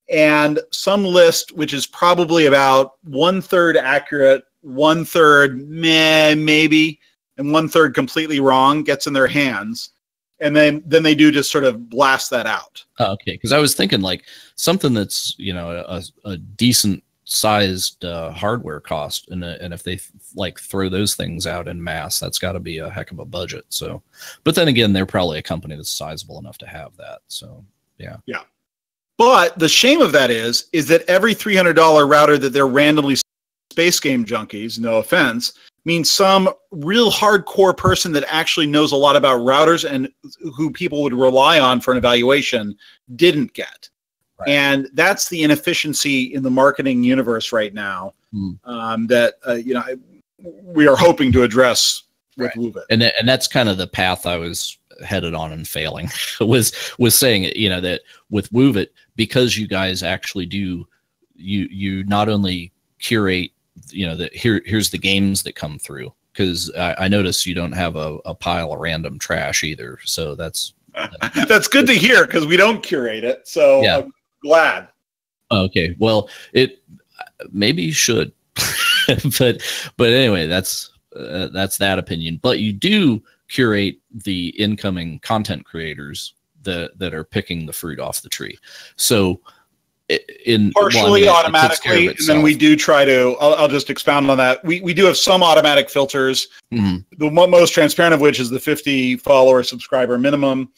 And some list, which is probably about 1/3 accurate, 1/3 meh, maybe, and 1/3 completely wrong, gets in their hands. And then they do just sort of blast that out. Okay, because I was thinking like something that's a decent sized hardware cost, and if they like throw those things out in mass, that's got to be a heck of a budget. So, but then again, they're probably a company that's sizable enough to have that. So yeah. But the shame of that is that every $300 router that they're randomly space game junkies, no offense, means some real hardcore person that actually knows a lot about routers and who people would rely on for an evaluation didn't get. Right. And that's the inefficiency in the marketing universe right now that we are hoping to address with Woovit. And that's kind of the path I was headed on and failing was saying that with Woovit, because you guys actually do you not only curate that here's the games that come through, because I notice you don't have a pile of random trash either, so that's good to hear, because we don't curate it, so yeah. I'm glad. Okay, well, it maybe you should but anyway, that's that opinion. But you do curate the incoming content creators that are picking the fruit off the tree. So partially automatically, and then we do try to, I'll just expound on that. We do have some automatic filters, the most transparent of which is the 50 follower subscriber minimum.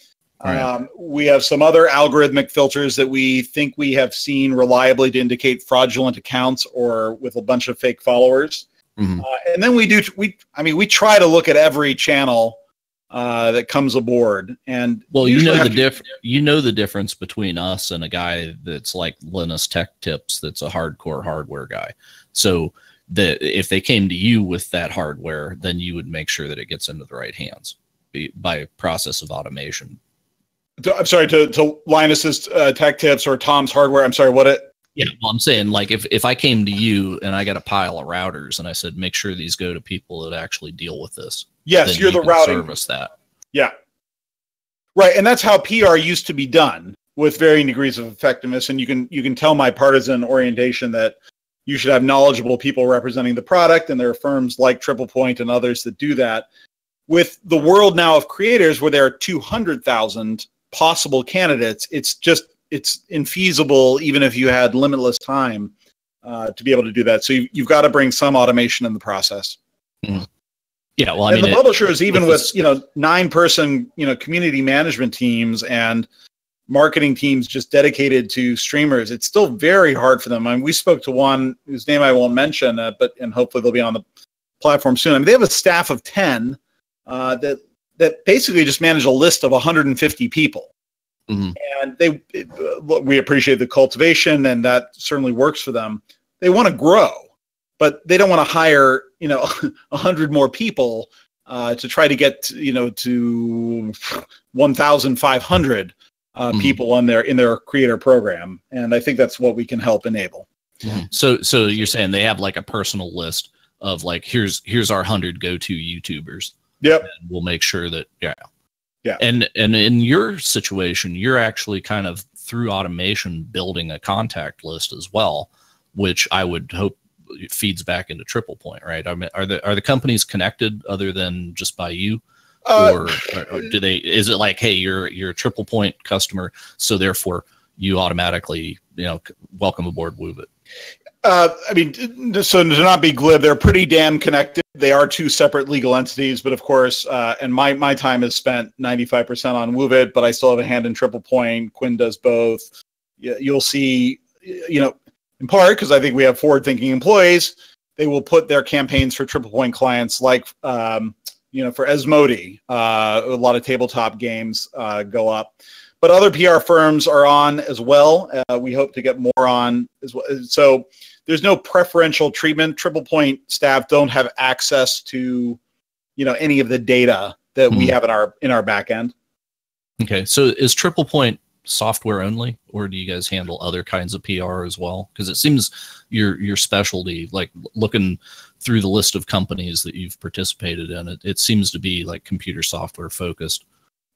Right. We have some other algorithmic filters that we think we have seen reliably to indicate fraudulent accounts or with a bunch of fake followers. And then we try to look at every channel that comes aboard. And well, the difference between us and a guy that's like Linus Tech Tips, that's a hardcore hardware guy. So if they came to you with that hardware, then you would make sure that it gets into the right hands. by process of automation. I'm sorry, to Linus's tech tips or Tom's hardware. I'm sorry, what it? Yeah, well, I'm saying, like, if I came to you and I got a pile of routers and I said, make sure these go to people that actually deal with this. Yes, you're the routing service that. Yeah, right, and that's how PR used to be done with varying degrees of effectiveness. And you can tell my partisan orientation that you should have knowledgeable people representing the product, and there are firms like TriplePoint and others that do that. With the world now of creators, where there are 200,000 possible candidates, it's infeasible, even if you had limitless time to be able to do that. So you've got to bring some automation in the process. Mm-hmm. Yeah, well, I mean, the publishers, even with 9-person community management teams and marketing teams just dedicated to streamers, it's still very hard for them. I mean, we spoke to one whose name I won't mention, and hopefully they'll be on the platform soon. I mean, they have a staff of 10 that basically just manage a list of 150 people. Mm-hmm. And we appreciate the cultivation, and that certainly works for them. They want to grow, but they don't want to hire 100 more people to try to get to 1,500 people in their creator program. And I think that's what we can help enable. Mm-hmm. So you're saying they have like a personal list of like, here's our 100 go-to YouTubers. Yep. And we'll make sure that Yeah. And in your situation, you're actually kind of through automation building a contact list as well, which I would hope feeds back into TriplePoint, right? I mean, are the companies connected other than just by you, or do they? Is it like, hey, you're a TriplePoint customer, so therefore you automatically welcome aboard Woovit? I mean, so to not be glib, they're pretty damn connected. They are two separate legal entities, but of course, and my time is spent 95% on Woovit, but I still have a hand in TriplePoint. Quinn does both. You'll see, in part because I think we have forward-thinking employees, they will put their campaigns for TriplePoint clients, like for Asmodee, a lot of tabletop games go up. But other PR firms are on as well. We hope to get more on as well. So there's no preferential treatment. TriplePoint staff don't have access to, any of the data that we have in our back end. Okay, so is TriplePoint software only, or do you guys handle other kinds of PR as well? Because it seems your specialty, like looking through the list of companies that you've participated in, it seems to be like computer software focused.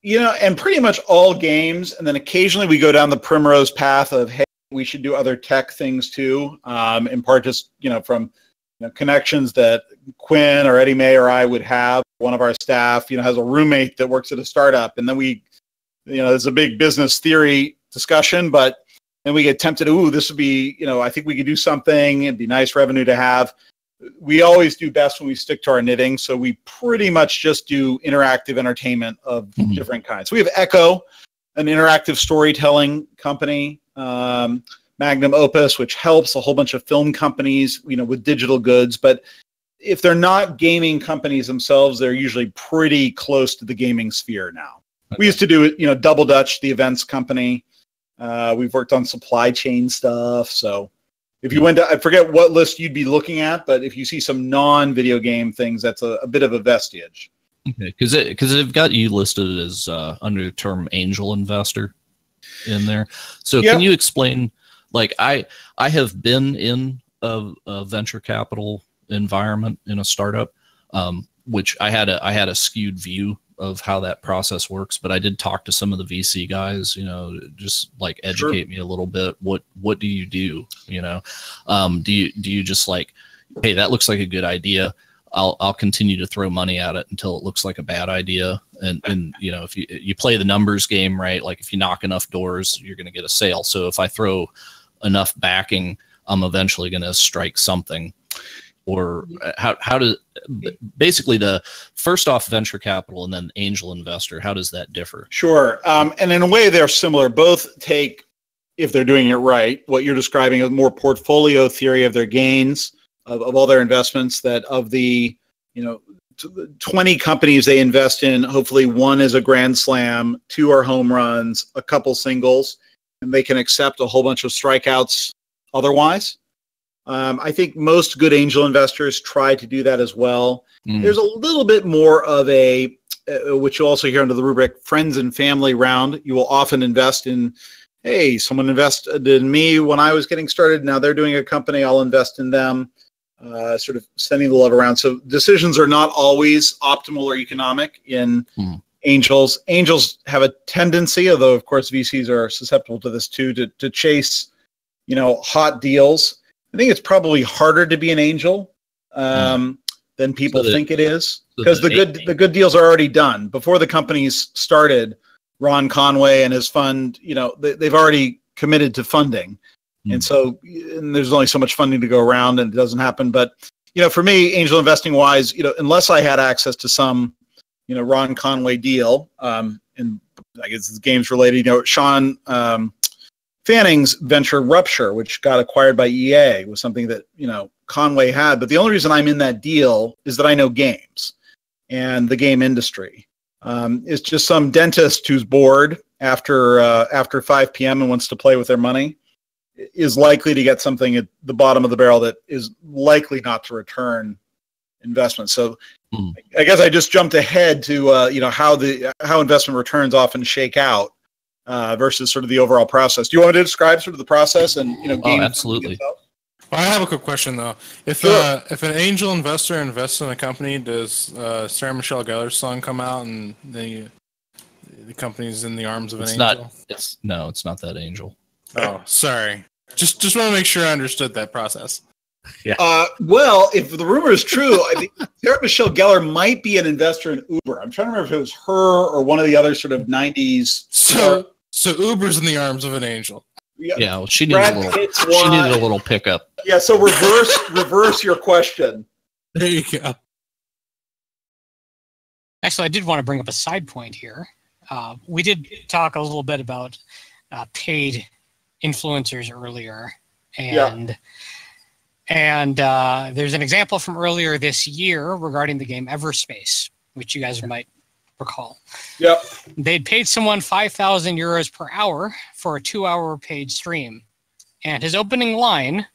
And pretty much all games, and then occasionally we go down the primrose path of, hey, we should do other tech things too. In part, just from connections that Quinn or Eddie May or I would have. One of our staff, has a roommate that works at a startup, and then we, there's a big business theory discussion, but then we get tempted. Ooh, this would be, I think we could do something. It'd be nice revenue to have. We always do best when we stick to our knitting, so we pretty much just do interactive entertainment of different kinds. We have Echo, an interactive storytelling company, Magnum Opus, which helps a whole bunch of film companies, with digital goods. But if they're not gaming companies themselves, they're usually pretty close to the gaming sphere now. Okay. We used to do it, Double Dutch, the events company. We've worked on supply chain stuff, so. If you went to, I forget what list you'd be looking at, but if you see some non-video game things, that's a bit of a vestige. Okay, because they've got you listed as under the term angel investor in there. So Can you explain? Like I have been in a venture capital environment in a startup, which I had a skewed view of how that process works, but I did talk to some of the VC guys, just like educate me a little bit. What do you do? Do you just like, hey, that looks like a good idea. I'll continue to throw money at it until it looks like a bad idea. And if you play the numbers game, right? Like if you knock enough doors, you're going to get a sale. So if I throw enough backing, I'm eventually going to strike something. Or how does basically the first off venture capital and then angel investor, how does that differ? Sure. And in a way they're similar. Both take, if they're doing it right, what you're describing as more portfolio theory of their gains, of all their investments, that of the 20 companies they invest in, hopefully one is a grand slam, 2 are home runs, a couple singles, and they can accept a whole bunch of strikeouts otherwise. I think most good angel investors try to do that as well. There's a little bit more of a which you'll also hear under the rubric friends and family round. You will often invest in, hey, someone invested in me when I was getting started. Now they're doing a company. I'll invest in them, sort of sending the love around. So decisions are not always optimal or economic in angels. Angels have a tendency, although of course VCs are susceptible to this too, to chase, hot deals. I think it's probably harder to be an angel than people think it is, because the good deals are already done before the company's started. Ron Conway and his fund, they've already committed to funding, and so there's only so much funding to go around, and it doesn't happen. But for me, angel investing wise, unless I had access to some, Ron Conway deal, and I guess it's games related. Sean Fanning's venture Rupture, which got acquired by EA, was something that Conway had. But the only reason I'm in that deal is that I know games and the game industry. It's just some dentist who's bored after 5 p.m. and wants to play with their money is likely to get something at the bottom of the barrel that is likely not to return investment. So I guess I just jumped ahead to how investment returns often shake out versus sort of the overall process. Do you want me to describe sort of the process and absolutely. Well, I have a quick question though. If an angel investor invests in a company, does Sarah Michelle Gellar's song come out and the company's in the arms of an angel? It's not that angel. Oh, sorry. Just want to make sure I understood that process. Yeah. Well, if the rumor is true, I think Sarah Michelle Gellar might be an investor in Uber. I'm trying to remember if it was her or one of the other sort of 90s. So Uber's in the arms of an angel. Yeah, well, she needed a little pickup. Yeah, so reverse your question. There you go. Actually, I did want to bring up a side point here. We did talk a little bit about paid influencers earlier, and there's an example from earlier this year regarding the game Everspace, which you guys might recall. Yep. They'd paid someone 5,000 euros per hour for a 2-hour paid stream. And his opening line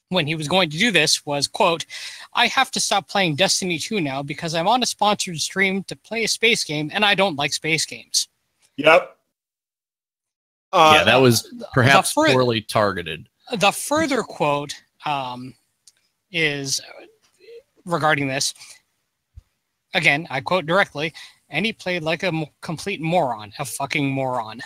when he was going to do this was, quote, "I have to stop playing Destiny 2 now because I'm on a sponsored stream to play a space game and I don't like space games." Yep. Yeah, that was perhaps poorly targeted. The further quote is regarding this. Again, I quote directly, "And he played like a complete moron, a fucking moron."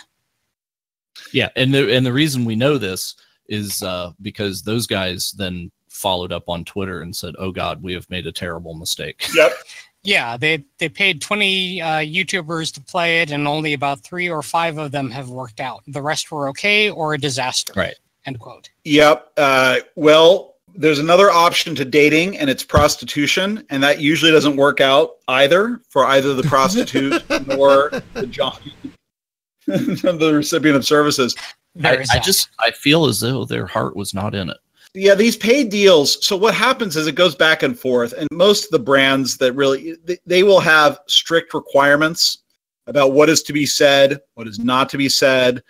Yeah, and the reason we know this is because those guys then followed up on Twitter and said, "Oh God, we have made a terrible mistake." Yep. Yeah, they paid 20 YouTubers to play it, and only about 3 or 5 of them have worked out. The rest were okay or a disaster. Right. End quote. Yep. Well, there's another option to dating, and it's prostitution, and that usually doesn't work out either for either the prostitute or the recipient of services. I feel as though their heart was not in it. Yeah, these paid deals. So what happens is it goes back and forth, and most of the brands that really they will have strict requirements about what is to be said, what is not to be said.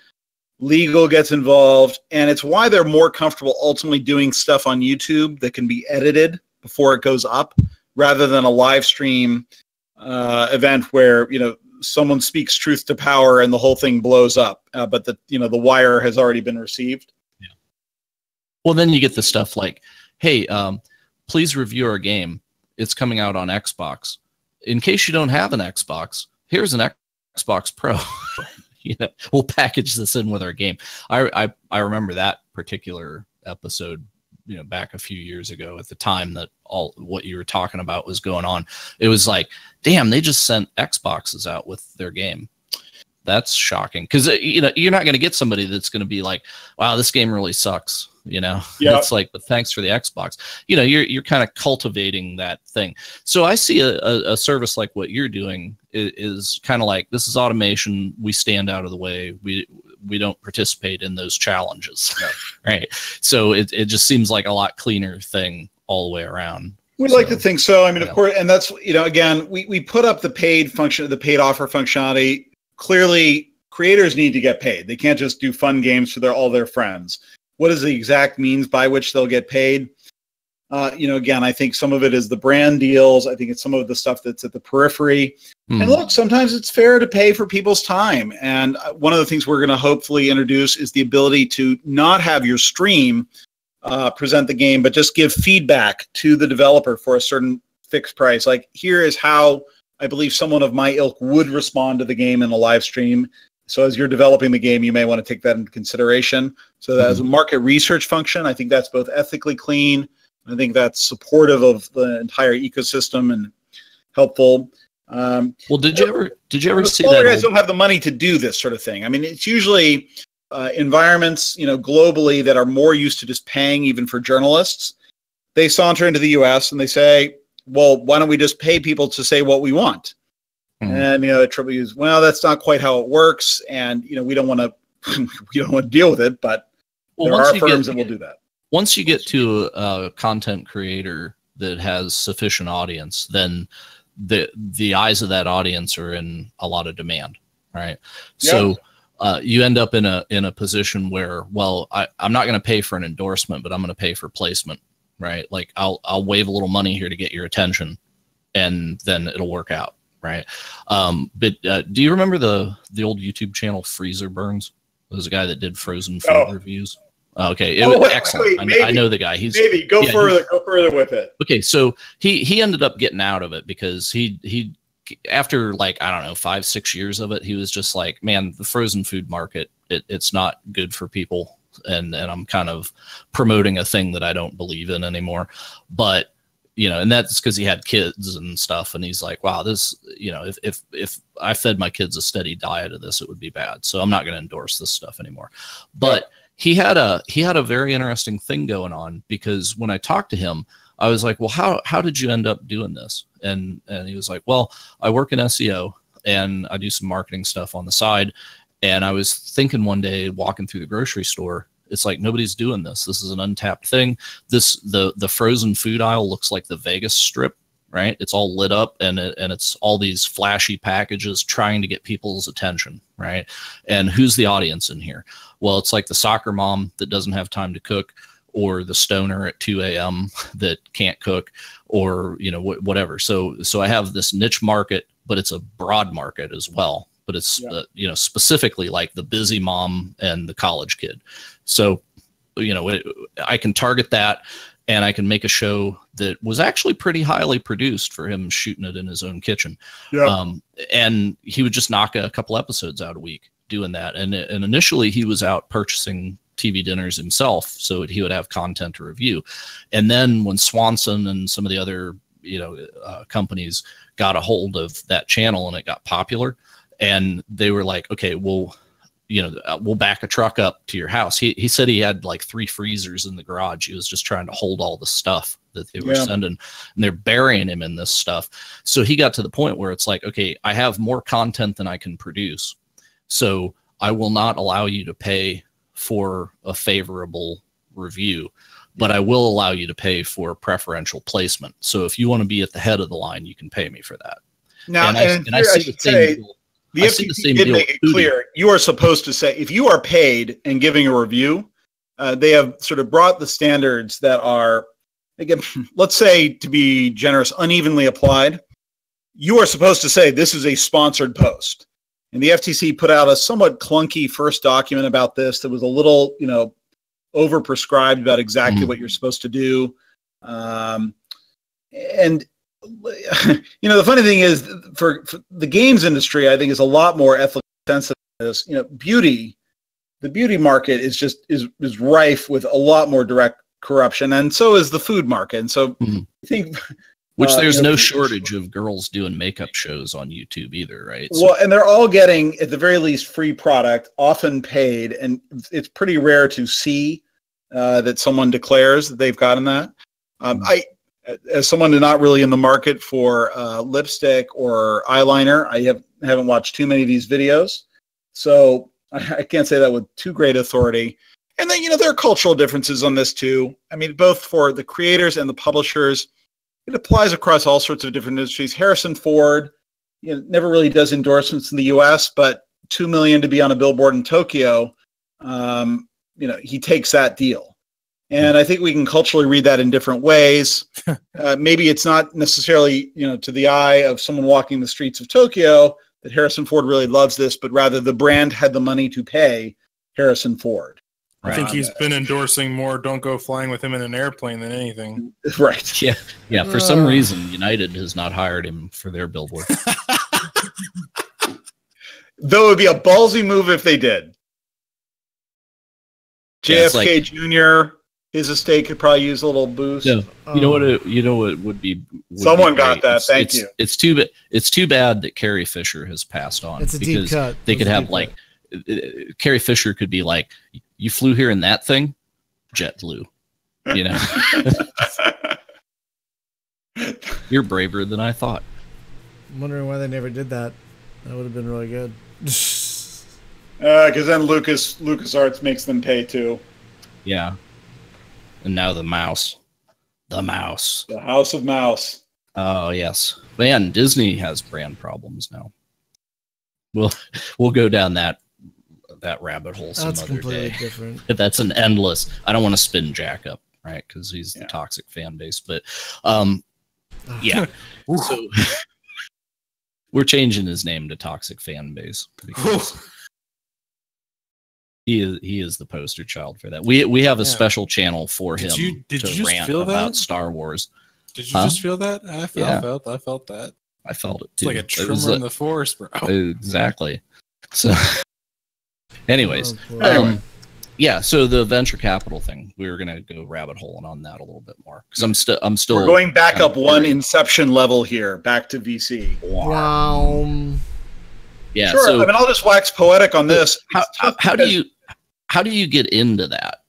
Legal gets involved, and it's why they're more comfortable ultimately doing stuff on YouTube that can be edited before it goes up, rather than a live stream event where someone speaks truth to power and the whole thing blows up, but the wire has already been received. Yeah. Well, then you get the stuff like, "Hey, please review our game. It's coming out on Xbox. In case you don't have an Xbox, here's an Xbox Pro." We'll package this in with our game. I remember that particular episode, back a few years ago at the time that all what you were talking about was going on. It was like, damn, they just sent Xboxes out with their game. That's shocking. Because, you're not going to get somebody that's going to be like, "Wow, this game really sucks." Yeah. It's like, but thanks for the Xbox. You're kind of cultivating that thing. So I see a service like what you're doing is kind of like, this is automation. We stand out of the way. We don't participate in those challenges. Right. So it just seems like a lot cleaner thing all the way around. We'd like to think so. I mean, of course, and that's, again, we put up the paid offer functionality. Clearly, creators need to get paid. They can't just do fun games for all their friends. What is the exact means by which they'll get paid? Again, I think some of it is the brand deals. I think it's some of the stuff that's at the periphery. And look, sometimes it's fair to pay for people's time. And one of the things we're going to hopefully introduce is the ability to not have your stream present the game, but just give feedback to the developer for a certain fixed price. Like, here is how I believe someone of my ilk would respond to the game in a live stream. So as you're developing the game, you may want to take that into consideration. So that as a market research function, I think that's both ethically clean. I think that's supportive of the entire ecosystem and helpful. Well, did you ever see that? Guys old... don't have the money to do this sort of thing. I mean, it's usually environments, globally that are more used to just paying even for journalists. They saunter into the U.S. and they say, well, why don't we just pay people to say what we want? And Triple U is, well, that's not quite how it works, and we don't want to deal with it. But there are firms that will do that. Once you get to a content creator that has sufficient audience, then the eyes of that audience are in a lot of demand, right? Yep. So you end up in a position where, well, I'm not going to pay for an endorsement, but I'm going to pay for placement, right? Like I'll wave a little money here to get your attention, and then it'll work out, right? But do you remember the old YouTube channel Freezer Burns? There was a guy that did frozen food reviews. Okay, it was excellent. I know the guy. Go further with it. Okay, so he ended up getting out of it because he after, like, I don't know, 5-6 years of it, he was just like, man, the frozen food market, it's not good for people, and I'm kind of promoting a thing that I don't believe in anymore. But and that's because he had kids and stuff, and he's like, wow, this, if I fed my kids a steady diet of this, it would be bad. So I'm not going to endorse this stuff anymore. But he had a very interesting thing going on, because when I talked to him, I was like, well, how did you end up doing this? And he was like, well, I work in SEO and I do some marketing stuff on the side. And I was thinking one day, walking through the grocery store, it's like, nobody's doing this. This is an untapped thing. The frozen food aisle looks like the Vegas Strip, right? It's all lit up, and it's all these flashy packages trying to get people's attention, right? And who's the audience in here? Well, it's like the soccer mom that doesn't have time to cook, or the stoner at 2 a.m. that can't cook, or whatever. So I have this niche market, but it's a broad market as well. But it's specifically like the busy mom and the college kid. So I can target that, and I can make a show that was actually pretty highly produced for him shooting it in his own kitchen. Yeah. And he would just knock a couple episodes out a week doing that. And initially he was out purchasing TV dinners himself, so he would have content to review. And then when Swanson and some of the other companies got a hold of that channel and it got popular, and they were like, okay, well, we'll back a truck up to your house. He said he had like 3 freezers in the garage. He was just trying to hold all the stuff that they were sending, and they're burying him in this stuff. So he got to the point where it's like, okay, I have more content than I can produce, so I will not allow you to pay for a favorable review, but I will allow you to pay for preferential placement. So if you want to be at the head of the line, you can pay me for that. Now, I see the same deal. The FTC did make it clear you are supposed to say, if you are paid and giving a review, they have sort of brought the standards that are, again, let's say, to be generous, unevenly applied. You are supposed to say this is a sponsored post. And the FTC put out a somewhat clunky first document about this that was a little, overprescribed about exactly what you're supposed to do. And the funny thing is, for the games industry, I think is a lot more ethically sensitive than this. The beauty market is rife with a lot more direct corruption, and so is the food market. And so I think, which there's no shortage of girls doing makeup shows on YouTube either, right? Well, and they're all getting, at the very least, free product, often paid, and it's pretty rare to see that someone declares that they've gotten that. As someone who's not really in the market for lipstick or eyeliner, I haven't watched too many of these videos, so I can't say that with too great authority. And then, there are cultural differences on this too. I mean, both for the creators and the publishers, it applies across all sorts of different industries. Harrison Ford, never really does endorsements in the U.S., but $2 million to be on a billboard in Tokyo, he takes that deal. And I think we can culturally read that in different ways. Maybe it's not necessarily, to the eye of someone walking the streets of Tokyo that Harrison Ford really loves this, but rather the brand had the money to pay Harrison Ford. I think he's been endorsing more "Don't go flying with him in an airplane" than anything. Right. Yeah. Yeah. For some reason, United has not hired him for their billboard. Though it would be a ballsy move if they did. JFK Jr., his estate could probably use a little boost. No, you know what would be. Someone got that. Thank you. It's too bad that Carrie Fisher has passed on. It's a deep cut. They could have like Carrie Fisher could be like, "You flew here in that thing, JetBlue." You're braver than I thought. I'm wondering why they never did that. That would have been really good. Because then LucasArts makes them pay too. Yeah. And now the mouse. The House of Mouse. Oh yes, man. Disney has brand problems now. We'll go down that rabbit hole some other day. Different. That's an endless. I don't want to spin Jack up, right? Because he's the toxic fan base. But yeah. So we're changing his name to Toxic Fan Base because he is the poster child for that. We have a special channel for him to rant about Star Wars. Did you just feel that? I felt that. I felt it It's too. like a tremor in the forest, bro. Exactly. So, anyways, yeah. So the venture capital thing, we were gonna go rabbit holing on that a little bit more because I'm still. We're going back up one Inception level here, back to VC. Wow. Yeah. Sure. So, I'll just wax poetic on this. How do you get into that?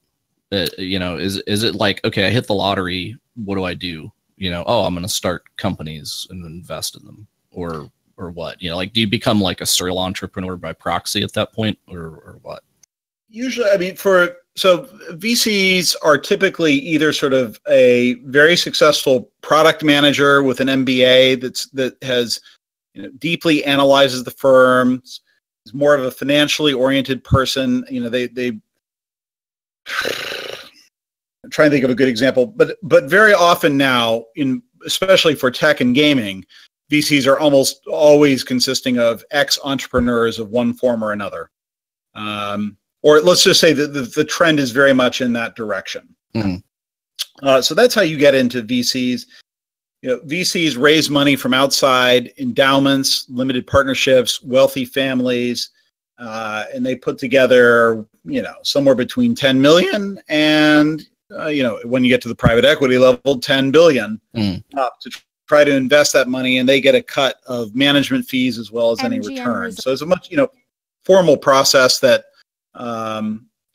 Is it like, okay, I hit the lottery, what do I do? I'm going to start companies and invest in them, or what? Do you become like a serial entrepreneur by proxy at that point, or what? Usually, so VCs are typically either sort of a very successful product manager with an MBA that has deeply analyzes the firms, is more of a financially oriented person. They I'm trying to think of a good example, but very often now, especially for tech and gaming, VCs are almost always consisting of ex-entrepreneurs of one form or another. Or let's just say that the trend is very much in that direction. Mm-hmm. So that's how you get into VCs. VCs raise money from outside endowments, limited partnerships, wealthy families, and they put together, somewhere between 10 million and, when you get to the private equity level, 10 billion to try to invest that money, and they get a cut of management fees as well as any return. So it's a much, formal process that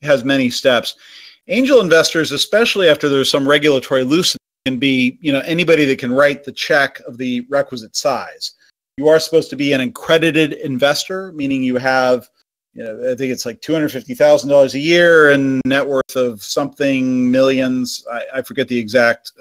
has many steps. Angel investors, especially after there's some regulatory loosening, can be, anybody that can write the check of the requisite size. You are supposed to be an accredited investor, meaning you have, I think it's like $250,000 a year and net worth of something millions. I forget the exact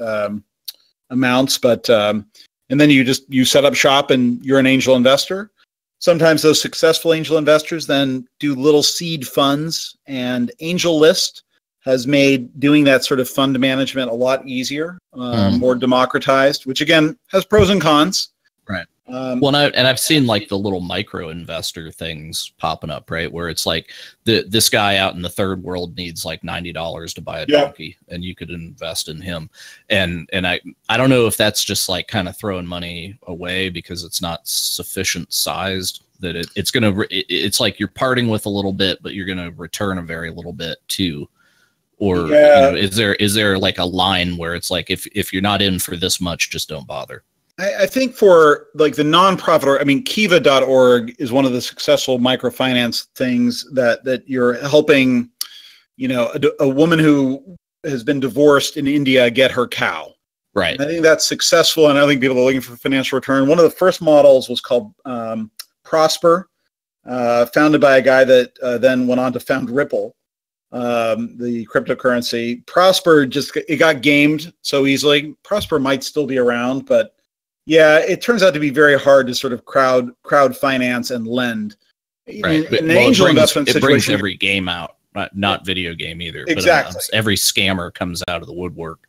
amounts, but and then you set up shop and you're an angel investor. Sometimes those successful angel investors then do little seed funds, and AngelList has made doing that sort of fund management a lot easier, more democratized, which again has pros and cons. Right. Well, I've seen like the little micro investor things popping up, right? Where it's like this guy out in the third world needs like $90 to buy a donkey, and you could invest in him. And I don't know if that's just like kind of throwing money away because it's not sufficient sized that it's like you're parting with a little bit, but you're gonna return a very little bit too. Or is there like a line where it's like if you're not in for this much, just don't bother? I think for like the nonprofit, Kiva.org is one of the successful microfinance things that you're helping, a woman who has been divorced in India get her cow. Right. And I think that's successful, and I think people are looking for financial return. One of the first models was called Prosper, founded by a guy that then went on to found Ripple, the cryptocurrency. Prosper it got gamed so easily. Prosper might still be around, but yeah, it turns out to be very hard to sort of crowd finance and lend. Right. Angel investment situation, brings every game out. not video game either. Exactly. But every scammer comes out of the woodwork.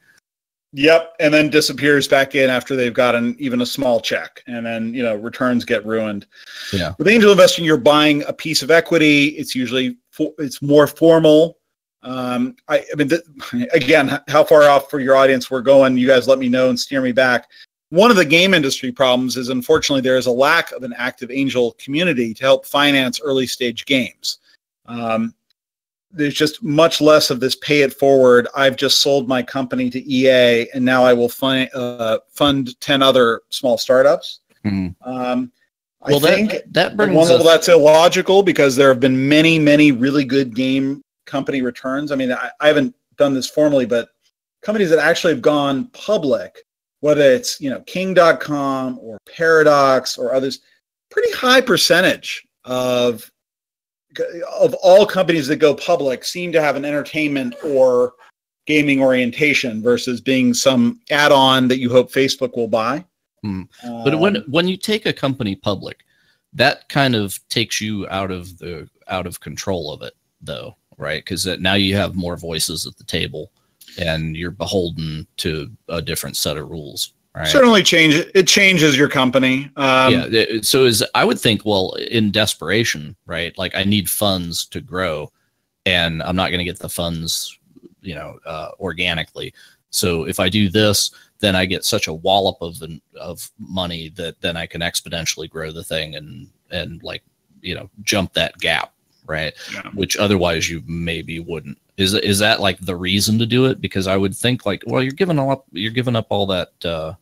Yep, and then disappears back in after they've gotten even a small check, and then returns get ruined. Yeah. With angel investing, you're buying a piece of equity. It's usually it's more formal. Again, how far off for your audience we're going? You guys let me know and steer me back. One of the game industry problems is, unfortunately, there is a lack of an active angel community to help finance early stage games. There's just much less of this pay it forward. I've just sold my company to EA, and now I will fund 10 other small startups. Mm-hmm. I think that brings at one level that's illogical, because there have been many, many really good game company returns. I mean, I haven't done this formally, but companies that actually have gone public, whether it's King.com or Paradox or others, pretty high percentage of all companies that go public seem to have an entertainment or gaming orientation versus being some add-on that you hope Facebook will buy. But when you take a company public, that kind of takes you out of control of it, though, right? Because now you have more voices at the table, and you're beholden to a different set of rules. Right? Certainly changes your company. So I would think, well, in desperation, right? Like, I need funds to grow, and I'm not going to get the funds, organically. So if I do this, then I get such a wallop of money that then I can exponentially grow the thing and jump that gap, right? Yeah. Which otherwise you maybe wouldn't. Is that like the reason to do it? Because I would think you're giving up all that.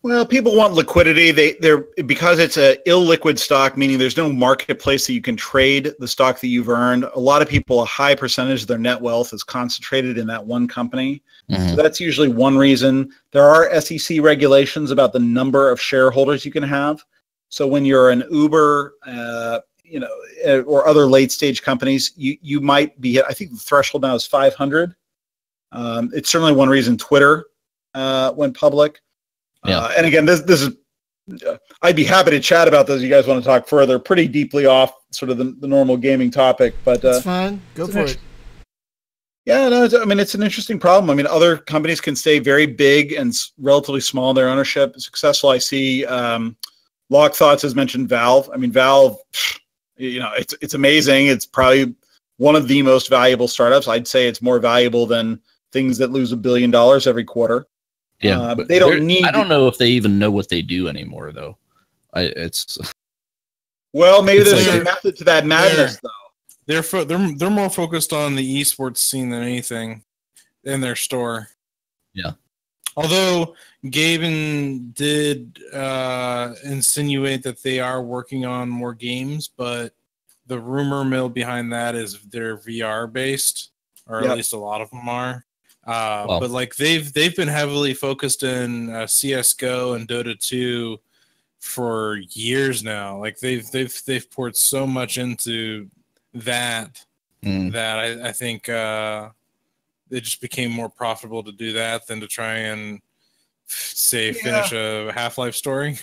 Well, people want liquidity. They're because it's a illiquid stock, meaning there's no marketplace that you can trade the stock that you've earned. A lot of people, a high percentage of their net wealth is concentrated in that one company. Mm-hmm. So that's usually one reason. There are SEC regulations about the number of shareholders you can have. So when you're an Uber, or other late stage companies, you might be, I think the threshold now is 500. It's certainly one reason Twitter went public. Yeah. And again, this is, I'd be happy to chat about those. You guys want to talk further, pretty deeply off sort of the normal gaming topic, but that's fine. Go for it. Yeah, no, it's an interesting problem. I mean, other companies can stay very big and relatively small in their ownership. Successful, I see. Lock Thoughts has mentioned Valve. I mean, Valve, it's amazing. It's probably one of the most valuable startups. I'd say it's more valuable than things that lose $1 billion every quarter. Yeah, they don't need. I don't know if they even know what they do anymore, though. Well, maybe there's a method to that madness, though. They're more focused on the esports scene than anything in their store. Yeah. Although Gaben did insinuate that they are working on more games, but the rumor mill behind that is they're VR based, or at least a lot of them are. But they've been heavily focused in CS:GO and Dota 2 for years now. Like they've poured so much into that that I think it just became more profitable to do that than to try and finish a Half-Life story.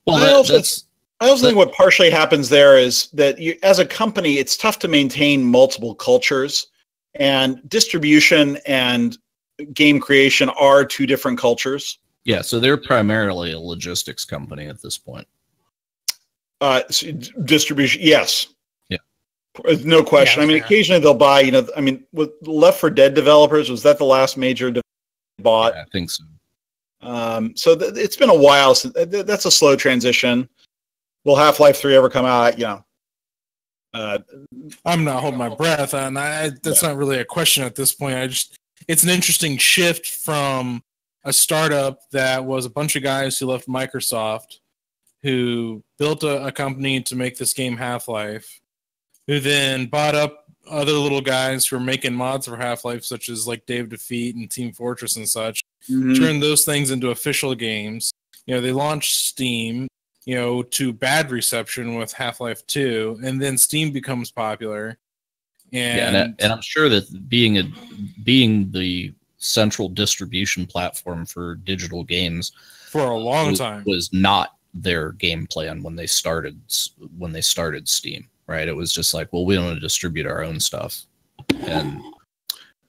Well, I also think what partially happens there is that as a company, it's tough to maintain multiple cultures, and distribution and game creation are two different cultures. Yeah, so they're primarily a logistics company at this point. Distribution, yes. Yeah. No question. Yeah, occasionally they'll buy, with Left 4 Dead developers, was that the last major bought? Yeah, I think so. So it's been a while since that's a slow transition. Will Half-Life 3 ever come out? I'm not holding my breath, and that's not really a question at this point. It's an interesting shift from a startup that was a bunch of guys who left Microsoft, who built a company to make this game Half-Life, who then bought up other little guys who were making mods for Half-Life, such as like Dave Defeat and Team Fortress and such, turned those things into official games. They launched Steam, to bad reception with Half-Life 2, and then Steam becomes popular. And I'm sure that being the central distribution platform for digital games for a long time was not their game plan when they started Steam, right? It was just like, well, we don't want to distribute our own stuff, and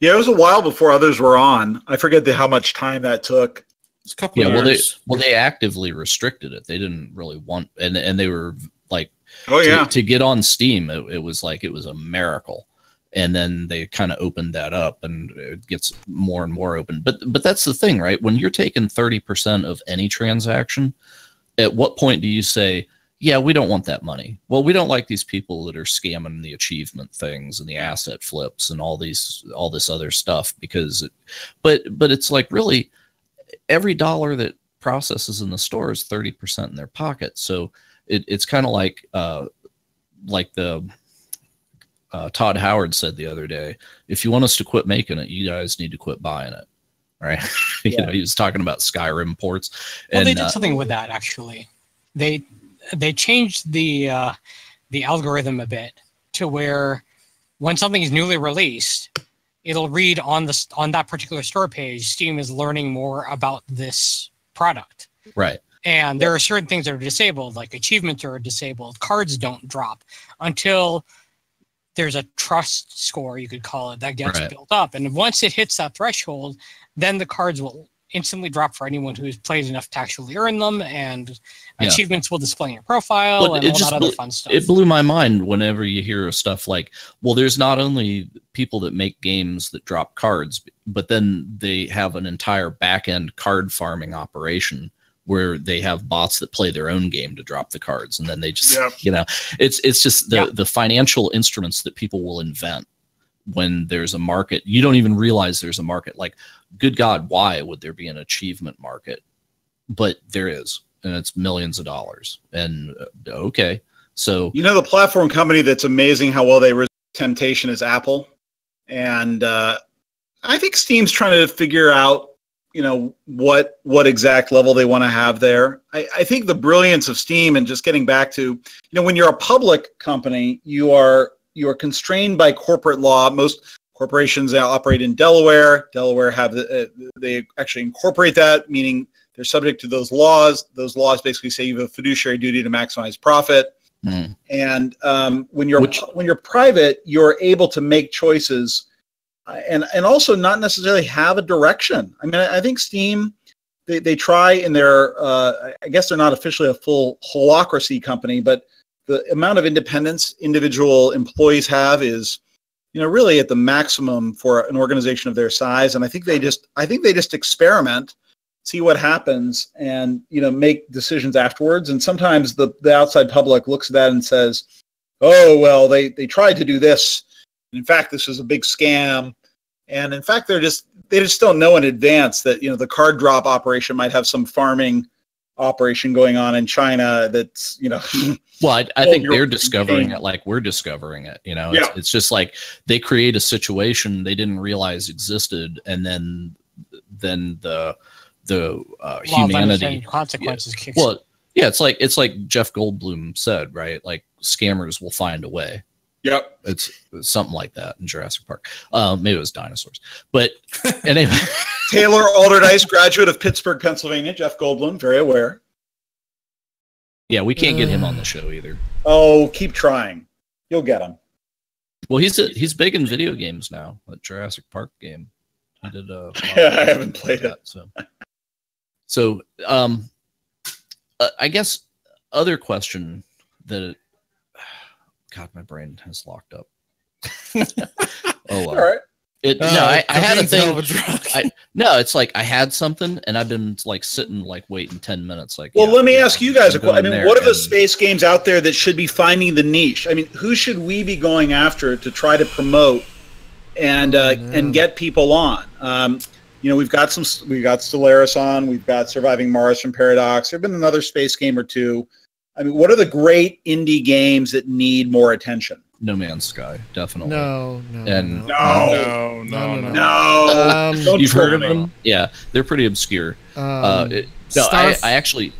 Yeah, it was a while before others were on. I forget how much time that took. It's a couple of years. They actively restricted it. They didn't really want, and they were like, to get on Steam, it was like it was a miracle. And then they kind of opened that up, and it gets more and more open. But that's the thing, right? When you're taking 30% of any transaction, at what point do you say, yeah, we don't want that money? Well, we don't like these people that are scamming the achievement things and the asset flips and all this other stuff, because but it's like, really, every dollar that processes in the store is 30% in their pocket. So it's kind of like the Todd Howard said the other day, if you want us to quit making it, you guys need to quit buying it. Right. You know, he was talking about Skyrim ports. Well, and they did something with that, actually. They changed the algorithm a bit to where when something is newly released, it'll read on that particular store page, Steam is learning more about this product. Right. And there are certain things that are disabled, like achievements are disabled. Cards don't drop until there's a trust score, you could call it, that gets built up. And once it hits that threshold, then the cards will instantly drop for anyone who's played enough to actually earn them, and achievements will display in your profile and all that other fun stuff. It blew my mind whenever you hear stuff like, well, there's not only people that make games that drop cards, but then they have an entire back-end card farming operation where they have bots that play their own game to drop the cards. And then they just, you know, it's just the financial instruments that people will invent when there's a market. You don't even realize there's a market. Like, good God, why would there be an achievement market? But there is, and it's millions of dollars. And okay, so you know, the platform company that's amazing how well they resist temptation is Apple, and I think Steam's trying to figure out, you know, what exact level they want to have there. I think the brilliance of Steam, and just getting back to, you know, when you're a public company, you are constrained by corporate law. Most corporations operate in Delaware. Delaware have they actually incorporate that, meaning they're subject to those laws. Those laws basically say you have a fiduciary duty to maximize profit. And when you're private, you're able to make choices. And also not necessarily have a direction. I mean, I think Steam, they try in their, I guess they're not officially a full holacracy company, but the amount of independence individual employees have is, you know, really at the maximum for an organization of their size. And I think they just experiment, see what happens, and, you know, make decisions afterwards. And sometimes the outside public looks at that and says, oh, well, they tried to do this. In fact, this is a big scam. And in fact, they just don't know in advance that, you know, the card drop operation might have some farming operation going on in China that's, you know. Well, I think they're discovering it like we're discovering it. You know, it's just like they create a situation they didn't realize existed, and then the humanity consequences kicks. Well, yeah, it's like Jeff Goldblum said, right? Like, scammers will find a way. Yep. It's something like that in Jurassic Park. Maybe it was dinosaurs. But anyway. Taylor Alderdice, graduate of Pittsburgh, Pennsylvania. Jeff Goldblum, very aware. Yeah, we can't get him on the show either. Oh, keep trying. You'll get him. Well, he's big in video games now. That Jurassic Park game. He did I haven't played it. So I guess other question that God, my brain has locked up. Oh, well. All right. I had a thing. No, it's like I had something, and I've been like sitting, like waiting 10 minutes. Like, well, let me ask you guys a question. I mean, what are the space games out there that should be finding the niche? I mean, who should we be going after to try to promote and get people on? You know, we've got Stellaris on. We've got Surviving Mars from Paradox. There've been another space game or two. I mean, what are the great indie games that need more attention? No Man's Sky, definitely. No. You've heard of them? Yeah, they're pretty obscure. I actually.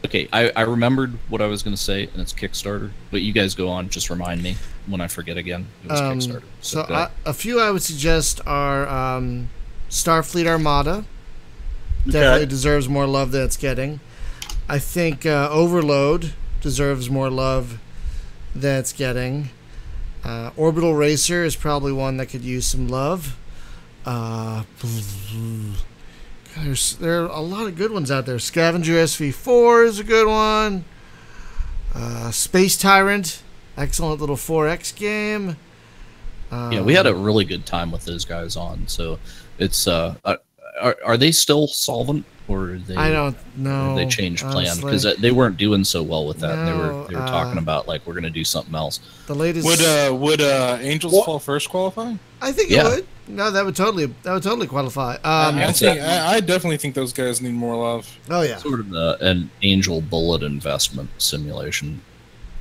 Okay, I remembered what I was going to say, and it's Kickstarter. But you guys go on. Just remind me when I forget again. It was Kickstarter. So a few I would suggest are Starfleet Armada. Definitely deserves more love than it's getting. I think Overload deserves more love than it's getting. Orbital Racer is probably one that could use some love. There are a lot of good ones out there. Scavenger SV4 is a good one. Space Tyrant, excellent little 4X game. Yeah, we had a really good time with those guys on. So it's are they still solvent, or I don't know. They changed plan because they weren't doing so well with that. No, they were talking about like we're going to do something else. The latest would Angels Fall First qualify? I think it would. No, that would totally qualify. I definitely think those guys need more love. Oh yeah, sort of an angel bullet investment simulation.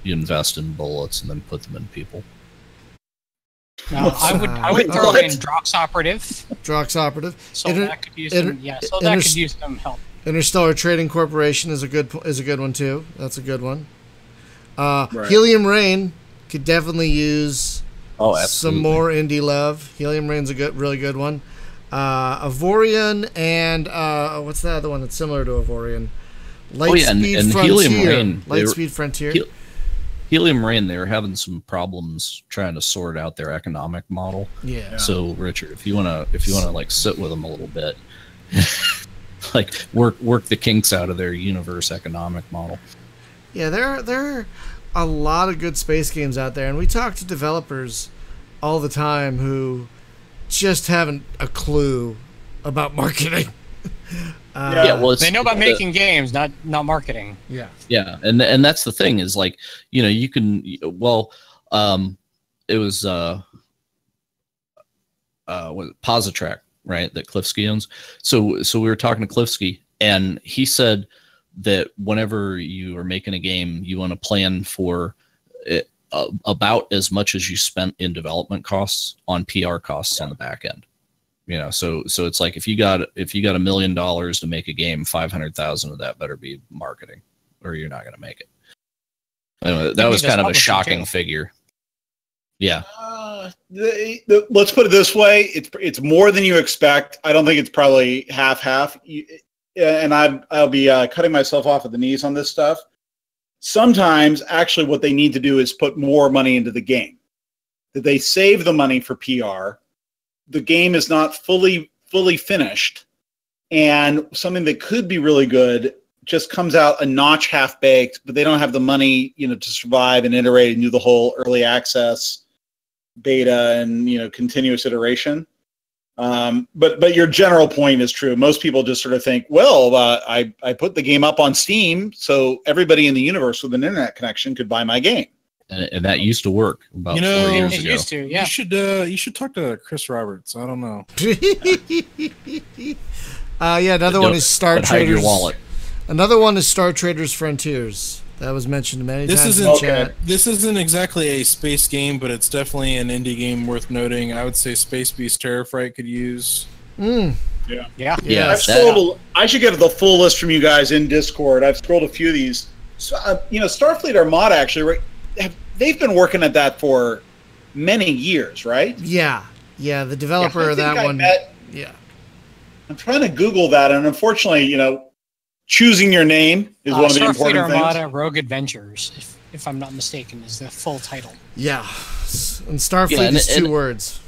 You invest in bullets and then put them in people. No, I would throw in Drox Operative. So that could use could use some help. Interstellar Trading Corporation is a good one too. That's a good one. Helium Rain could definitely use some more indie love. Helium Rain's a really good one. Avorion and what's the other one that's similar to Avorion? Lightspeed Frontier. Helium Rain. Lightspeed Frontier. Helium Rain, they were having some problems trying to sort out their economic model. Yeah. So Richard, if you wanna like sit with them a little bit, like work the kinks out of their universe economic model. Yeah, there are a lot of good space games out there, and we talk to developers all the time who just haven't a clue about marketing. Well, they know about making games, not marketing. Yeah, and that's the thing is like, you know, you can it was Positrack, right, that Klifsky owns. So we were talking to Klifsky, and he said that whenever you are making a game, you want to plan for it, about as much as you spent in development costs on PR costs on the back end. You know, so it's like if you got $1 million to make a game, 500,000 of that better be marketing, or you're not going to make it. Anyway, that was kind of a shocking figure. Yeah. Let's put it this way: it's more than you expect. I don't think it's probably half. And I'll be cutting myself off at the knees on this stuff. Sometimes, actually, what they need to do is put more money into the game. That they save the money for PR. The game is not fully finished, and something that could be really good just comes out a notch half baked, but they don't have the money, you know, to survive and iterate and do the whole early access, beta, and, you know, continuous iteration. But your general point is true. Most people just sort of think, well, I put the game up on Steam, so everybody in the universe with an internet connection could buy my game. And that used to work about 4 years ago. Used to, yeah. You should talk to Chris Roberts. I don't know. Another one is Star Traders. Your wallet. Another one is Star Traders Frontiers. That was mentioned many times in the chat. This isn't exactly a space game, but it's definitely an indie game worth noting. I would say Space Beast Terrafright could use. Yeah. I should get the full list from you guys in Discord. I've scrolled a few of these. So, Starfleet Armada actually, they've been working at that for many years, right? Yeah. The developer of that one. Yeah. I'm trying to Google that, and unfortunately, choosing your name is one of the important Starfleet Armada things. Rogue Adventures, if I'm not mistaken, is the full title. Yeah. And Starfleet is 2 words.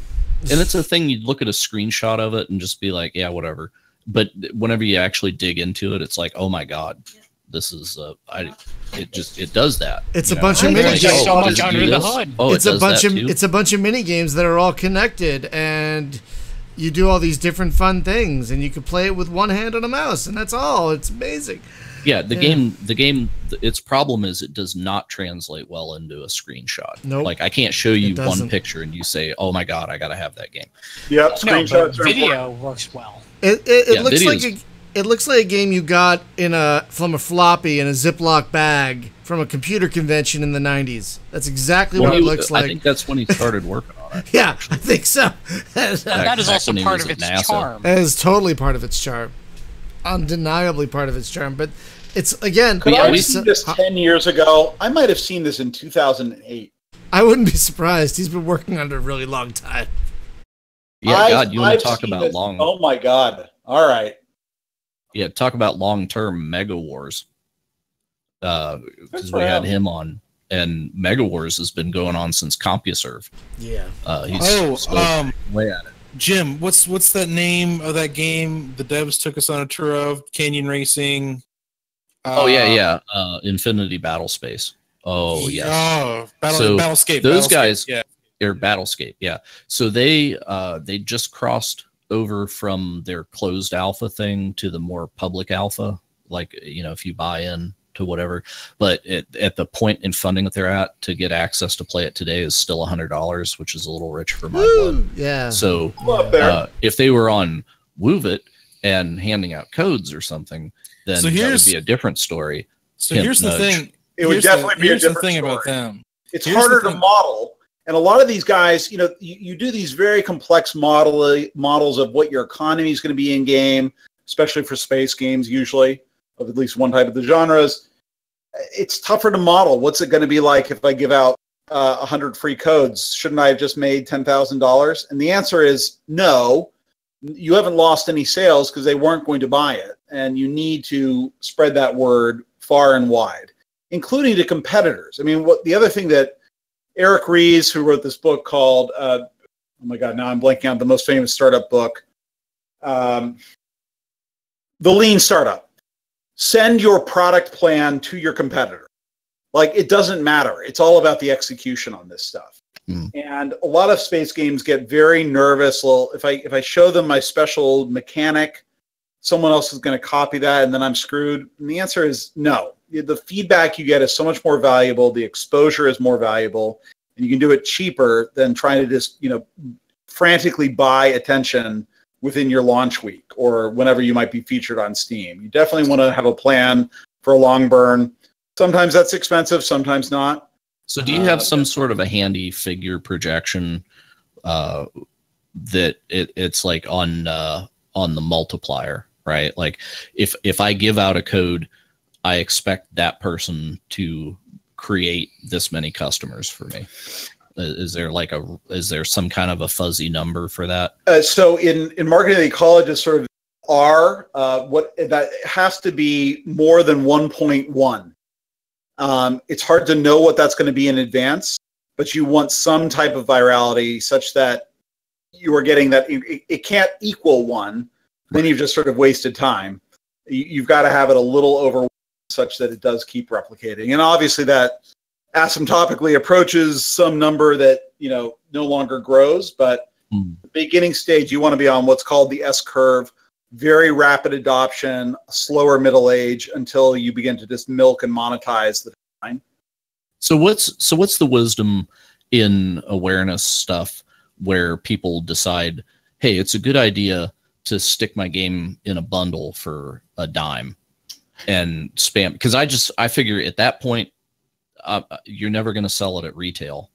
And it's a thing, you'd look at a screenshot of it and just be like, yeah, whatever. But whenever you actually dig into it, it's like, oh my God, this is it does that. It's a bunch of mini games. There's so much under the hood. It's a bunch of mini games that are all connected, and you do all these different fun things, and you can play it with one hand on a mouse, and that's all. It's amazing. Yeah, the game. Its problem is it does not translate well into a screenshot. Nope. Like I can't show you one picture and you say, "Oh my God, I gotta have that game." Yep, screenshots are video important. works well. It looks like a game you got from a floppy in a Ziploc bag from a computer convention in the 90s. That's exactly what it looks like. I think that's when he started working on it. Yeah, I think so. That is also part of its charm. That is totally part of its charm. Undeniably part of its charm. But it's, again... Could I have seen this 10 years ago? I might have seen this in 2008. I wouldn't be surprised. He's been working on it a really long time. Yeah, God, you want to talk about long... Oh, my God. All right. Yeah, talk about long-term Mega Wars. Because we had him on, and Mega Wars has been going on since CompuServe. Yeah. He's way at it. Jim, what's that name of that game the devs took us on a tour of? Canyon Racing. Infinity Battlespace. Oh yes. Oh, Battlescape. Those guys, yeah. Or Battlescape, yeah. So they just crossed over from their closed alpha thing to the more public alpha. Like, if you buy in to whatever, but at the point in funding that they're at to get access to play it today is still $100, which is a little rich for my blood. Yeah. So if they were on Woovit and handing out codes or something, then that would be a different story. So here's the thing. It would definitely be a different thing about them. It's harder to model. And a lot of these guys, you do these very complex models of what your economy is going to be in game, especially for space games, usually, of at least one type of the genres. It's tougher to model. What's it going to be like if I give out 100 free codes? Shouldn't I have just made $10,000? And the answer is no. You haven't lost any sales because they weren't going to buy it. And you need to spread that word far and wide, including to competitors. I mean, the other thing that Eric Ries, who wrote this book called, oh my God, now I'm blanking on the most famous startup book, The Lean Startup. Send your product plan to your competitor. Like, it doesn't matter. It's all about the execution on this stuff. And a lot of space games get very nervous. Well, if I show them my special mechanic, someone else is going to copy that and then I'm screwed. And the answer is no. The feedback you get is so much more valuable. The exposure is more valuable, and you can do it cheaper than trying to just, frantically buy attention within your launch week or whenever you might be featured on Steam. You definitely want to have a plan for a long burn. Sometimes that's expensive, sometimes not. So do you have some sort of a handy figure projection that it's like on the multiplier, right? Like if I give out a code, I expect that person to create this many customers for me. Is there some kind of a fuzzy number for that? So in marketing, they call it just sort of R. What that has to be more than 1.1. It's hard to know what that's going to be in advance, but you want some type of virality such that you are getting that. It can't equal 1. Then you've just sort of wasted time. You've got to have it a little over such that it does keep replicating. And obviously that asymptotically approaches some number that, no longer grows, but the beginning stage, you want to be on what's called the S curve, very rapid adoption, slower middle age until you begin to just milk and monetize the time. So what's the wisdom in awareness stuff where people decide, hey, it's a good idea to stick my game in a bundle for a dime and spam? Because I figure at that point, you're never going to sell it at retail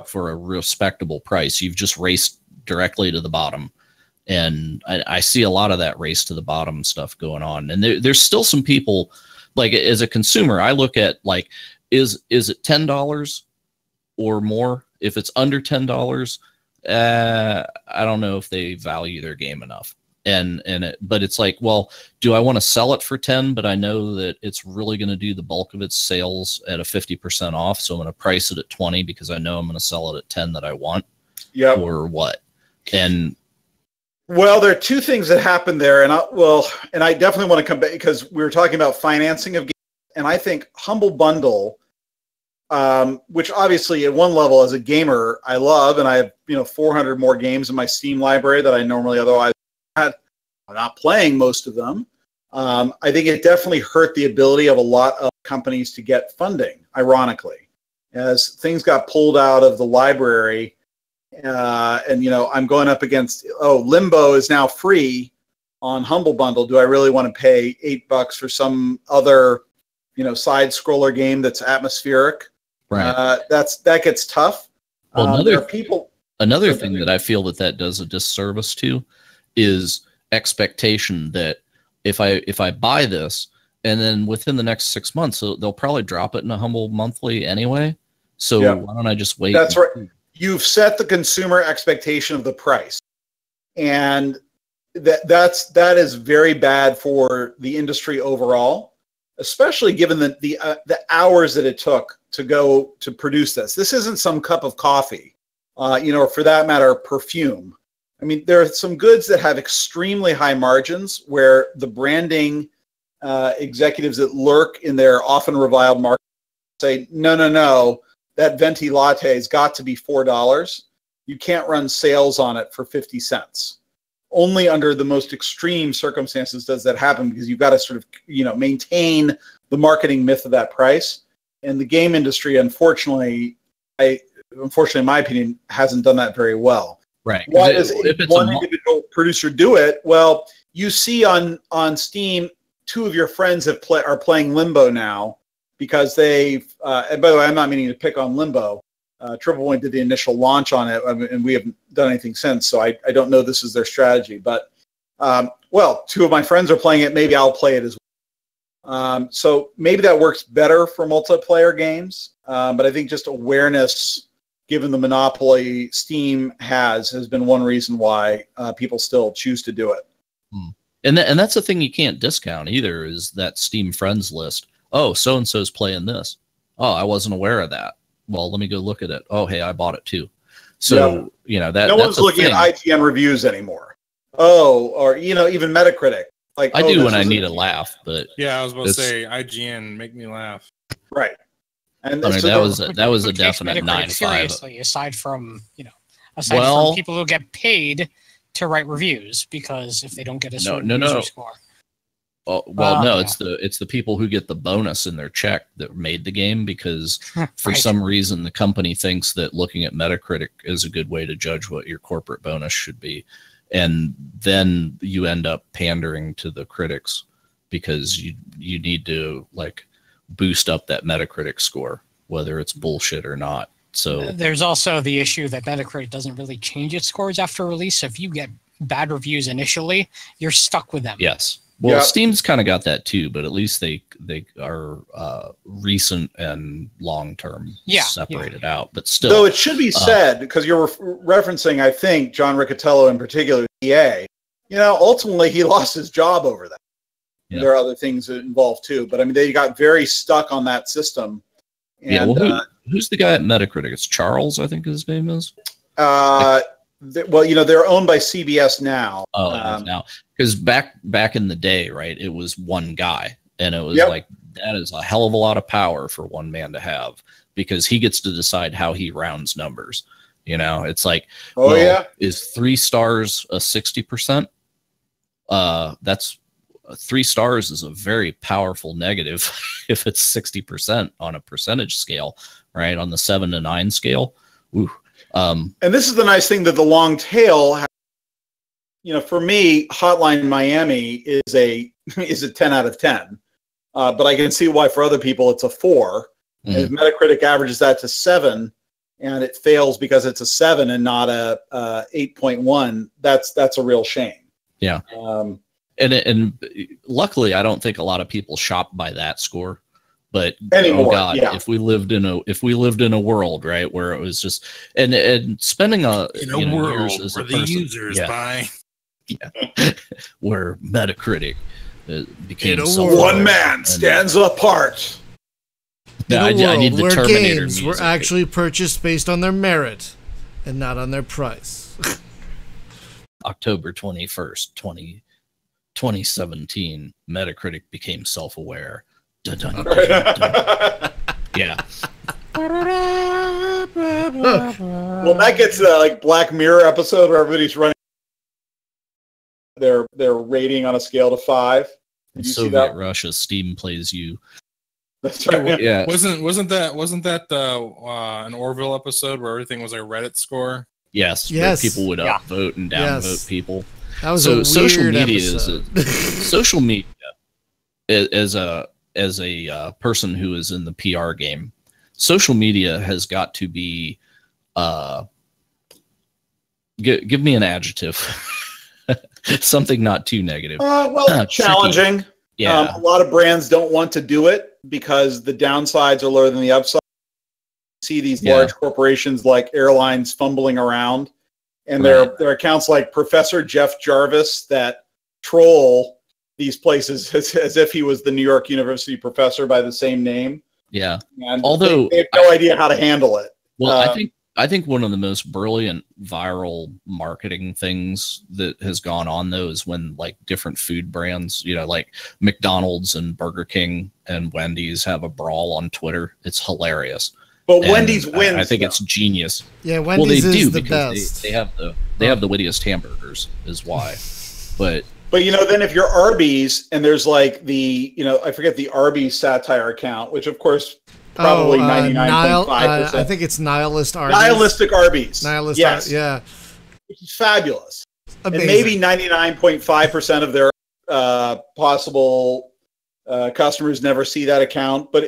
for a respectable price. You've just raced directly to the bottom. And I see a lot of that race to the bottom stuff going on. And there's still some people, like as a consumer, I look at like, is it $10 or more? If it's under $10, I don't know if they value their game enough. But it's like, well, do I want to sell it for 10, but I know that it's really going to do the bulk of its sales at a 50% off. So I'm going to price it at 20 because I know I'm going to sell it at 10 that I want. Yeah. Or what? Well, there are two things that happen there. And I definitely want to come back because we were talking about financing of games. And I think Humble Bundle, which obviously at one level as a gamer, I love, and I have, 400 more games in my Steam library that I normally otherwise had. I'm not playing most of them. I think it definitely hurt the ability of a lot of companies to get funding, ironically, as things got pulled out of the library. I'm going up against, Limbo is now free on Humble Bundle. Do I really want to pay $8 for some other, side scroller game that's atmospheric? Right. That gets tough. Well, another thing that I feel that does a disservice to is expectation that if I buy this and then within the next 6 months, they'll probably drop it in a Humble Monthly anyway. So why don't I just wait? That's right. You've set the consumer expectation of the price, and that is very bad for the industry overall. especially given the hours that it took to go to produce this. This isn't some cup of coffee, or for that matter, perfume. I mean, there are some goods that have extremely high margins where the branding executives that lurk in their often reviled market say, no, that venti latte has got to be $4. You can't run sales on it for 50 cents. Only under the most extreme circumstances does that happen, because you've got to sort of, maintain the marketing myth of that price. And the game industry, unfortunately, in my opinion, hasn't done that very well. Right. Why does one individual producer do it? Well, you see on Steam, two of your friends are playing Limbo now because they've. And by the way, I'm not meaning to pick on Limbo. Triple Point did the initial launch on it, and we haven't done anything since. So I don't know this is their strategy. But two of my friends are playing it. Maybe I'll play it as well. So maybe that works better for multiplayer games. But I think just awareness, given the monopoly Steam has been one reason why people still choose to do it. And that's the thing you can't discount either, is that Steam friends list. Oh, so-and-so's playing this. Oh, I wasn't aware of that. Well, let me go look at it. Oh, hey, I bought it too. So, that no one's looking at IGN reviews anymore. Oh, or, even Metacritic. I do when I need a laugh, but yeah, I was about to say IGN, make me laugh. Right. And I mean, that was a definite 9.5. Seriously, aside from people who get paid to write reviews, because if they don't get a certain user score. No, it's the people who get the bonus in their check that made the game, because for some reason the company thinks that looking at Metacritic is a good way to judge what your corporate bonus should be, and then you end up pandering to the critics because you need to boost up that Metacritic score, whether it's bullshit or not. So there's also the issue that Metacritic doesn't really change its scores after release. So if you get bad reviews initially, you're stuck with them. Yes. Well, Steam's kind of got that too, but at least they are recent and long-term separated out. But still, though it should be said, because you're referencing, I think, John Riccatello in particular, EA. Ultimately he lost his job over that. Yeah. There are other things involved too, but I mean, they got very stuck on that system. And, who's the guy at Metacritic? It's Charles, I think his name is. They're owned by CBS now. Now, because back in the day, right, it was one guy, and it was that is a hell of a lot of power for one man to have, because he gets to decide how he rounds numbers. It's like, is 3 stars a 60%? That's 3 stars is a very powerful negative if it's 60% on a percentage scale, right? On the 7 to 9 scale. Ooh. And this is the nice thing, that the long tail, for me, Hotline Miami is a 10 out of 10. But I can see why for other people it's a 4. Mm-hmm. If Metacritic averages that to 7 and it fails because it's a 7 and not a 8.1, that's a real shame. Yeah. And luckily, I don't think a lot of people shop by that score. But anymore, oh god, if we lived in a world, right, where it was just and spending world where the users buy, where Metacritic became one man stands apart. In a world where games were actually purchased based on their merit and not on their price. October 21st, 2017, Metacritic became self-aware. Dun, dun, dun, dun, dun. Yeah. Well, that gets like Black Mirror episode where everybody's running their rating on a scale to 5. In Soviet Russia, Steam plays you. That's right. Yeah. Wasn't that an Orville episode where everything was a Reddit score? Yes. Where people would upvote and downvote people. That was a weird social media episode. Social media as a person who is in the PR game, social media has got to be give me an adjective. Something not too negative. Challenging. Tricky. Yeah. A lot of brands don't want to do it because the downsides are lower than the upside. You see these large corporations like airlines fumbling around, and there are accounts like Professor Jeff Jarvis that troll these places as if he was the New York University professor by the same name. Yeah. And although they have no idea how to handle it. Well, I think one of the most brilliant viral marketing things that has gone on though is when like different food brands, you know, like McDonald's and Burger King and Wendy's have a brawl on Twitter. It's hilarious. But Wendy's wins. I think it's genius. Yeah, Wendy's is the best. They have the wittiest hamburgers is why. But you know, then if you're Arby's and there's like the, you know, I forget the Arby's satire account, which of course probably 99.5%. I think it's Nihilist Arby's. Nihilistic Arby's. Nihilist, yes. Yeah. Which is fabulous. Amazing. And maybe 99.5% of their possible customers never see that account, but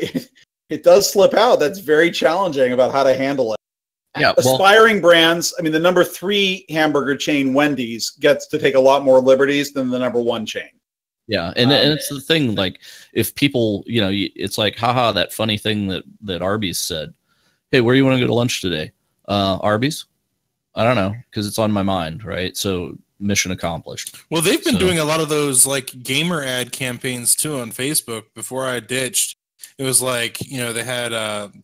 it does slip out. That's very challenging about how to handle it. Yeah, aspiring brands. I mean, the number 3 hamburger chain, Wendy's, gets to take a lot more liberties than the number 1 chain. Yeah, and it's the thing. Like, if people, you know, it's like, haha, that funny thing that Arby's said. Hey, where do you want to go to lunch today? Arby's? I don't know, because it's on my mind, right? So mission accomplished. Well, they've been doing a lot of those like gamer ad campaigns too on Facebook. Before I ditched, it was like, you know, they had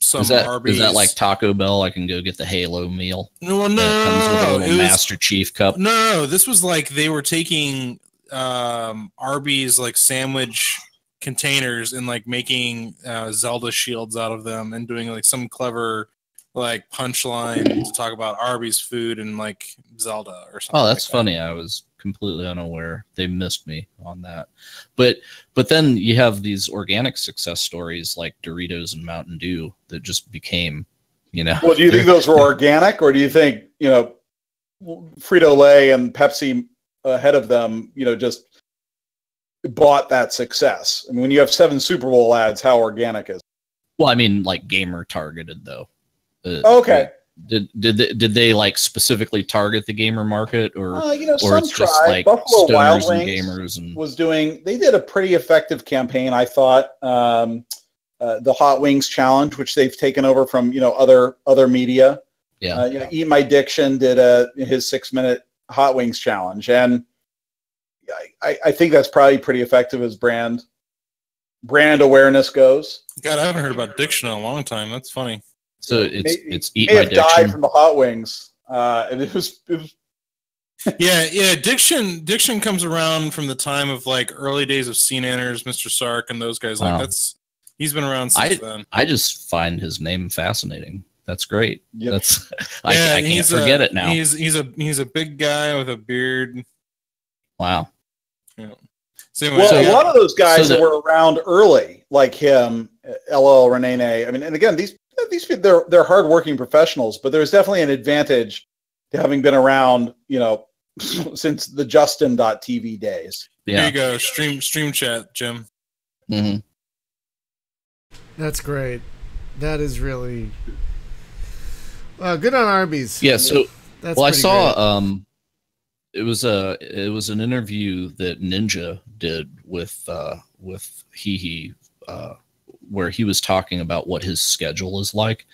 some Arby's. Is that like Taco Bell? I can go get the Halo meal. No, comes with a little Master Chief cup. No, this was like they were taking Arby's like sandwich containers and like making Zelda shields out of them and doing like some clever like punchline to talk about Arby's food and like Zelda or something. Oh, that's funny. I was completely unaware. They missed me on that. But then you have these organic success stories like Doritos and Mountain Dew that just became, you know. Well, do you think those were organic, or do you think, you know, Frito-Lay and Pepsi ahead of them, you know, just bought that success? I mean, when you have 7 Super Bowl ads, how organic is it? Well, I mean, like gamer targeted though. Okay. Did they like specifically target the gamer market, or you know, or it's just like Buffalo Wild stoners and Wings gamers and was doing? They did a pretty effective campaign, I thought. The Hot Wings Challenge, which they've taken over from, you know, other media. Yeah. You know, Eat My Diction did his 6-minute Hot Wings Challenge, and I think that's probably pretty effective as brand awareness goes. God, I haven't heard about Diction in a long time. That's funny. So it's Eat My Diction. Died from the Hot Wings, and it was yeah. Diction comes around from the time of like early days of CNNers, Mr. Sark, and those guys. Like he's been around since then. I just find his name fascinating. That's great. Yep. That's I can't forget it now. He's a big guy with a beard. Wow. Yeah. So anyway, a lot of those guys that were around early, like him, LL Renene. I mean, and again, these people, they're hardworking professionals, but there's definitely an advantage to having been around, you know, since the Justin.tv days. Yeah. Here you go, stream chat, Jim. Mm-hmm. That's great. That is really good on Arby's. Yeah. So, that's I saw great. It was an interview that Ninja did with Hee where he was talking about what his schedule is like,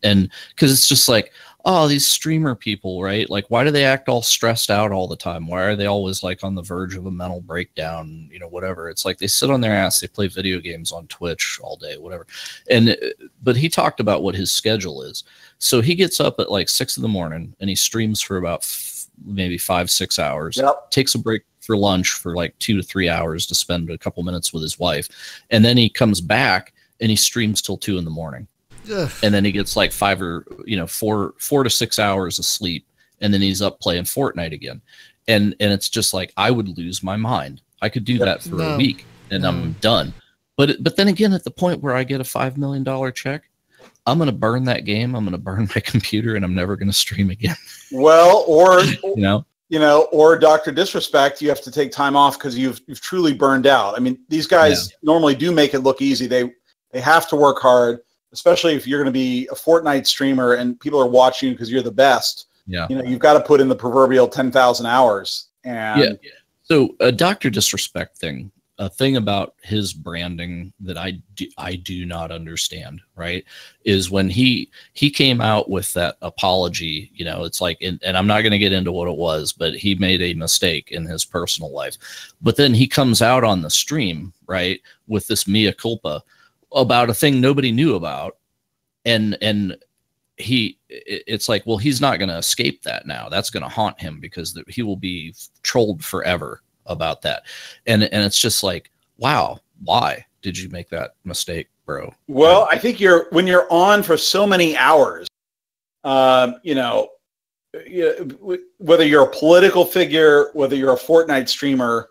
and because it's just like, oh, these streamer people, right? Like, why do they act all stressed out all the time? Why are they always like on the verge of a mental breakdown? You know, whatever. It's like they sit on their ass, they play video games on Twitch all day, whatever. But he talked about what his schedule is. So he gets up at like 6 a.m. and he streams for about maybe 5-6 hours. Yep. Takes a break for lunch for like 2 to 3 hours to spend a couple minutes with his wife, and then he comes back and he streams till 2 a.m. Ugh. And then he gets like 4 to 6 hours of sleep, and then he's up playing Fortnite again. And it's just like, I would lose my mind. I could do that for a week and I'm done. But then again, at the point where I get a $5 million check, I'm going to burn that game. I'm going to burn my computer, and I'm never going to stream again. Well, or or Dr. Disrespect, you have to take time off because you've truly burned out. I mean, these guys normally do make it look easy. They have to work hard, especially if you're going to be a Fortnite streamer and people are watching you because you're the best. Yeah. You know, you've got to put in the proverbial 10,000 hours. And So a Dr. Disrespect thing, a thing about his branding that I do not understand, right, is when he came out with that apology, you know, it's like, and I'm not going to get into what it was, but he made a mistake in his personal life. But then he comes out on the stream, right, with this mea culpa about a thing nobody knew about. And it's like, well, he's not going to escape that now. That's going to haunt him because he will be trolled forever about that. And it's just like, wow, why did you make that mistake, bro? Well, I think when you're on for so many hours, you know, whether you're a political figure, whether you're a Fortnite streamer,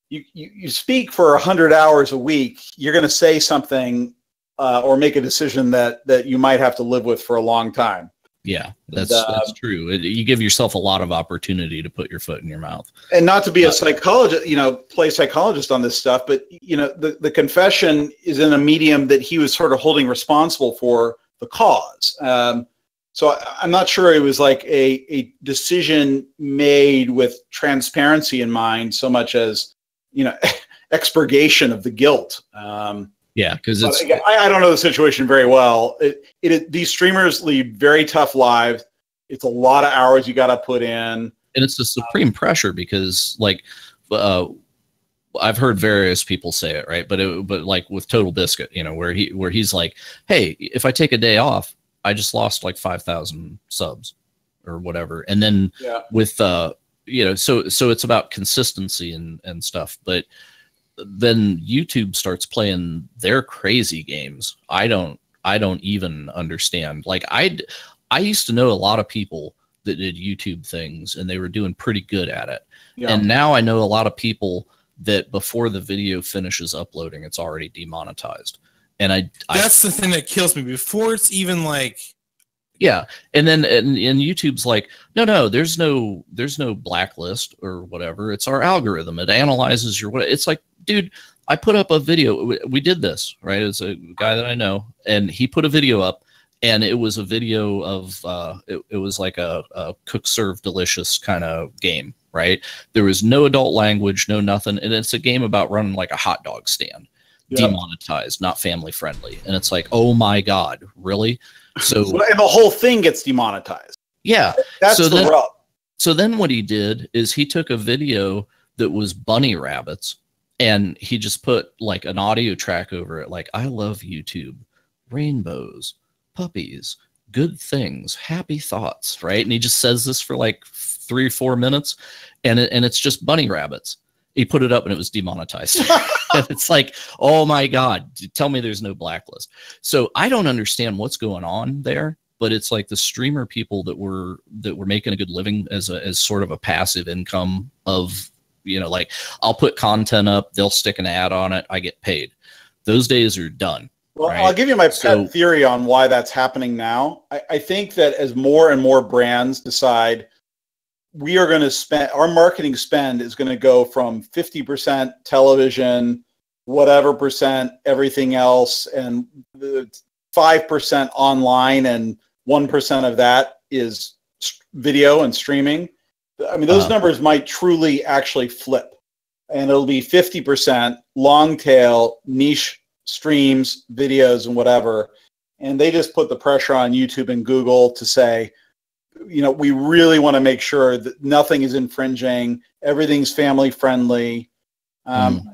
you speak for 100 hours a week, you're going to say something or make a decision that you might have to live with for a long time. Yeah, that's true. You give yourself a lot of opportunity to put your foot in your mouth. And not to be a psychologist, you know, play psychologist on this stuff, but, you know, the confession is in a medium that he was sort of holding responsible for the cause. So I'm not sure it was like a decision made with transparency in mind so much as, you know, expurgation of the guilt. Yeah, because I don't know the situation very well. These streamers lead very tough lives. It's a lot of hours you got to put in, and it's the supreme pressure because, like, I've heard various people say it, right? But like with Total Biscuit, you know, where he's like, hey, if I take a day off, I just lost like 5,000 subs or whatever, and then with you know, so it's about consistency and stuff, but then YouTube starts playing their crazy games. I don't even understand. Like I used to know a lot of people that did YouTube things and they were doing pretty good at it. Yeah. And now I know a lot of people that before the video finishes uploading, it's already demonetized. And that's the thing that kills me before it's even like, yeah. And then and YouTube's like, no, there's no blacklist or whatever. It's our algorithm. It analyzes your, it's like, dude, I put up a video. We did this, right? It's a guy that I know, and he put a video up, and it was a video of it was like a cook serve delicious kind of game, right? There was no adult language, no nothing, and it's a game about running like a hot dog stand. Yeah. Demonetized, not family friendly, and it's like, oh my god, really? So and the whole thing gets demonetized. Yeah, that's the rub. So then what he did is he took a video that was bunny rabbits. And he just put like an audio track over it, like, I love YouTube, rainbows, puppies, good things, happy thoughts, right? And he just says this for like 3 or 4 minutes, and it's just bunny rabbits. He put it up and it was demonetized. And it's like, oh my God, tell me there's no blacklist. So I don't understand what's going on there, but it's like the streamer people that were making a good living as sort of a passive income of, you know, like I'll put content up, they'll stick an ad on it, I get paid. Those days are done. Well, right? I'll give you my pet theory on why that's happening now. I think that as more and more brands decide we are going to spend, our marketing spend is going to go from 50% television, whatever percent, everything else, and 5% online, and 1% of that is video and streaming. I mean, those numbers might truly actually flip, and it'll be 50% long tail niche streams, videos, and whatever. And they just put the pressure on YouTube and Google to say, you know, we really want to make sure that nothing is infringing, everything's family friendly. I'm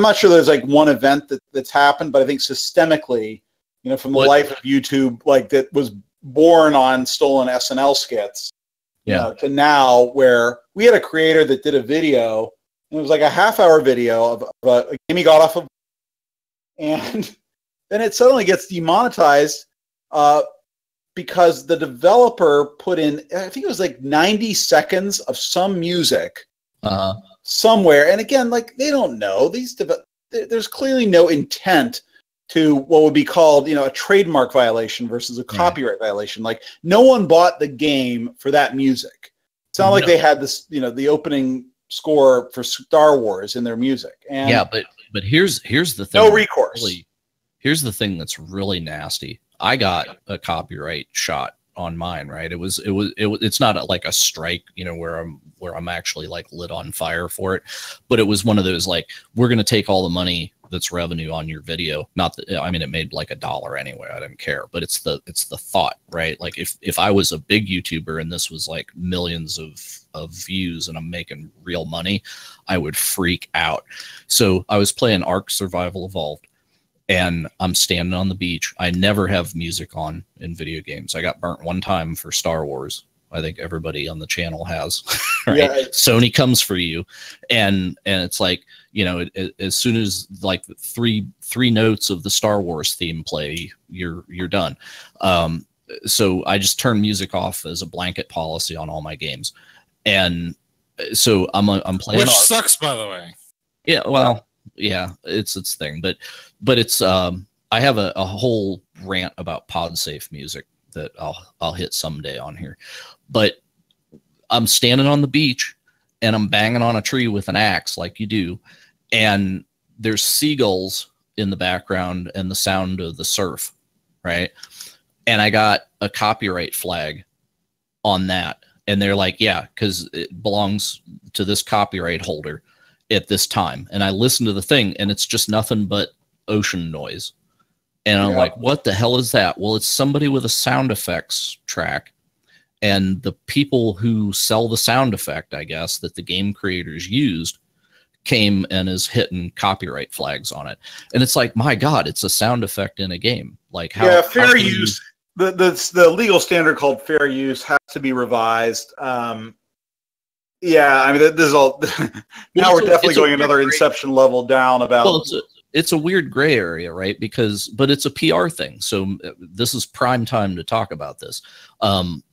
not sure there's like one event that's happened, but I think systemically, you know, from the life of YouTube, like that was born on stolen SNL skits. Yeah. To now where we had a creator that did a video, and it was like a half-hour video of a game he got off of, and then it suddenly gets demonetized because the developer put in, I think it was like 90 seconds of some music somewhere. And again, like they don't know. There's clearly no intent to what would be called, you know, a trademark violation versus a copyright violation. Like no one bought the game for that music. It's not like they had this, you know, the opening score for Star Wars in their music. And yeah, but here's the thing. No recourse. Here's the thing that's really nasty. I got a copyright shot on mine, right? It's not like a strike, you know, where I'm actually like lit on fire for it, but it was one of those like, we're going to take all the money that's revenue on your video. Not that, I mean, it made like $1 anyway. I didn't care, but it's the thought, right? Like if I was a big YouTuber and this was like millions of views and I'm making real money, I would freak out. So I was playing Ark Survival Evolved, and I'm standing on the beach. I never have music on in video games. I got burnt one time for Star Wars. I think everybody on the channel has, right? Yeah. Sony comes for you. And it's like, you know, as soon as like three notes of the Star Wars theme play, you're done. So I just turn music off as a blanket policy on all my games. And so I'm playing. Which sucks, by the way. Yeah. Well, yeah, it's thing, but it's, I have a whole rant about pod-safe music that I'll hit someday on here, but I'm standing on the beach and I'm banging on a tree with an axe like you do. And there's seagulls in the background and the sound of the surf. Right. And I got a copyright flag on that. And they're like, yeah, because it belongs to this copyright holder at this time. And I listened to the thing and it's just nothing but ocean noise. And I'm like, what the hell is that? Well, it's somebody with a sound effects track. And the people who sell the sound effect, I guess, that the game creators used came and is hitting copyright flags on it. And it's like, my God, it's a sound effect in a game. Like how, yeah, fair use. The legal standard called fair use has to be revised. Yeah, I mean, this is all. Now we're definitely going another Inception level down about. Well, it's a weird gray area, right? But it's a PR thing. So this is prime time to talk about this,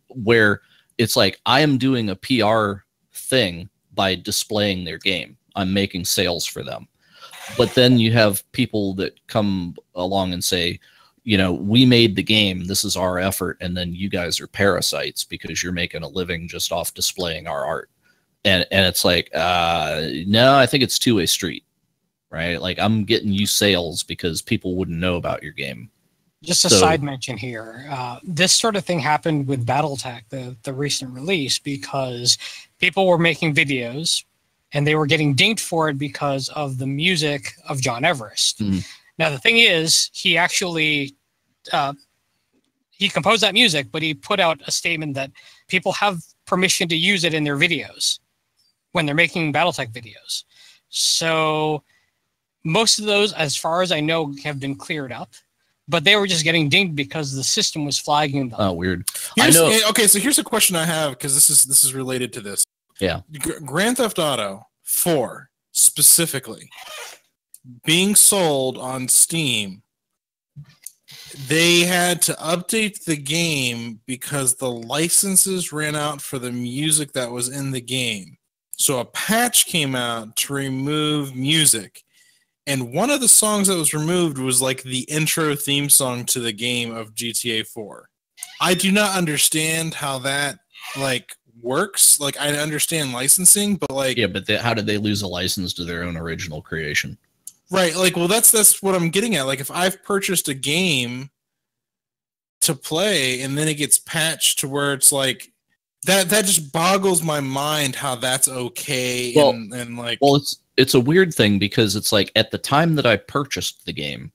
where it's like I am doing a PR thing by displaying their game. I'm making sales for them. But then you have people that come along and say, you know, we made the game. This is our effort. And then you guys are parasites because you're making a living just off displaying our art. And it's like, no, I think it's two-way street, right? Like I'm getting you sales because people wouldn't know about your game. Just a side mention here. This sort of thing happened with BattleTech, the recent release, because people were making videos and they were getting dinged for it because of the music of John Everest. Mm-hmm. Now, the thing is, he actually he composed that music, but he put out a statement that people have permission to use it in their videos when they're making BattleTech videos. So most of those, as far as I know, have been cleared up, but they were just getting dinged because the system was flagging them. Oh, weird. Okay, so here's a question I have, because this is related to this. Yeah. Grand Theft Auto 4 specifically being sold on Steam, they had to update the game because the licenses ran out for the music that was in the game. So a patch came out to remove music. And one of the songs that was removed was like the intro theme song to the game of GTA 4. I do not understand how that like works. Like I understand licensing, but like, yeah, but how did they lose a license to their own original creation? Right. Like, well, that's what I'm getting at. Like if I've purchased a game to play and then it gets patched to where it's like that just boggles my mind how that's okay. Well, and like, well, it's a weird thing because it's like at the time that I purchased the game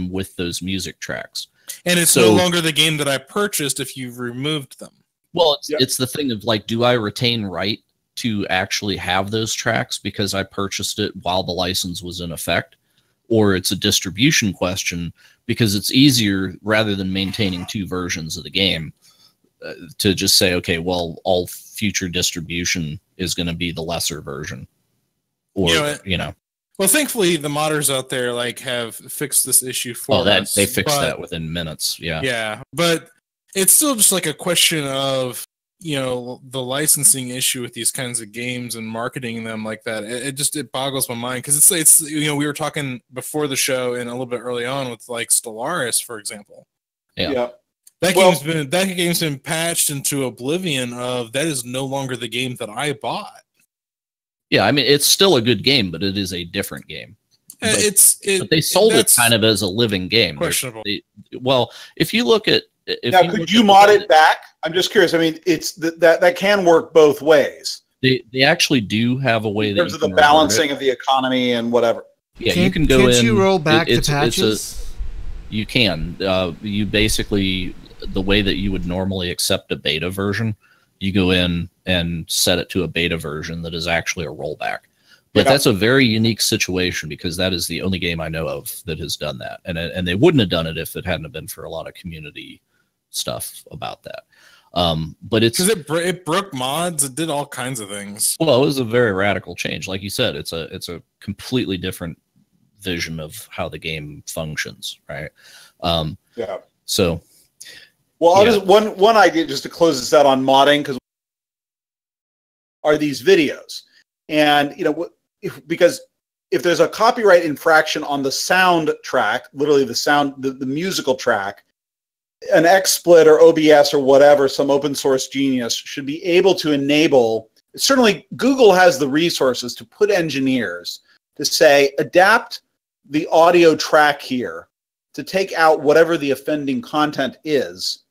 with those music tracks. And it's no longer the game that I purchased if you've removed them. Well, it's the thing of like, do I retain right to actually have those tracks because I purchased it while the license was in effect? Or it's a distribution question because it's easier rather than maintaining two versions of the game to just say, okay, well, all future distribution is going to be the lesser version. Or, you know. Well, thankfully, the modders out there like have fixed this issue for us. They fixed that within minutes. Yeah. Yeah, but it's still just like a question of, you know, the licensing issue with these kinds of games and marketing them like that. It boggles my mind because it's you know, we were talking before the show and a little bit early on with like Stellaris, for example. Yeah. That game's been patched into oblivion of that is no longer the game that I bought. Yeah, I mean it's still a good game, but it is a different game. But they sold it kind of as a living game. Questionable. Well, if you look at Now, could you mod it back? I'm just curious. I mean, it's that can work both ways. They actually do have a way in terms of the balancing of the economy and whatever. Yeah, you can go in. Can't you roll back the patches? You can. You basically, the way that you would normally accept a beta version, you go in and set it to a beta version that is actually a rollback. But that's a very unique situation because that is the only game I know of that has done that. And they wouldn't have done it if it hadn't been for a lot of community stuff about that. But it's because it broke mods. It did all kinds of things. Well, it was a very radical change. Like you said, it's a completely different vision of how the game functions, right? So, well, I'll just one idea just to close this out on modding, because are these videos, and because if there's a copyright infraction on the sound track, literally the musical track, an XSplit or OBS or whatever, some open source genius should be able to enable. Certainly, Google has the resources to put engineers to say, adapt the audio track here to take out whatever the offending content is,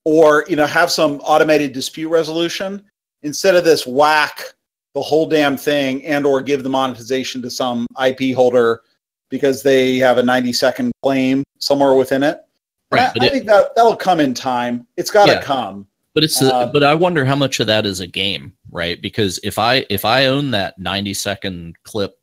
or have some automated dispute resolution instead of this whack the whole damn thing and or give the monetization to some IP holder because they have a 90-second claim somewhere within it. Right, I think that'll come in time. It's got to come. But but I wonder how much of that is a game, right? Because if I own that 90-second clip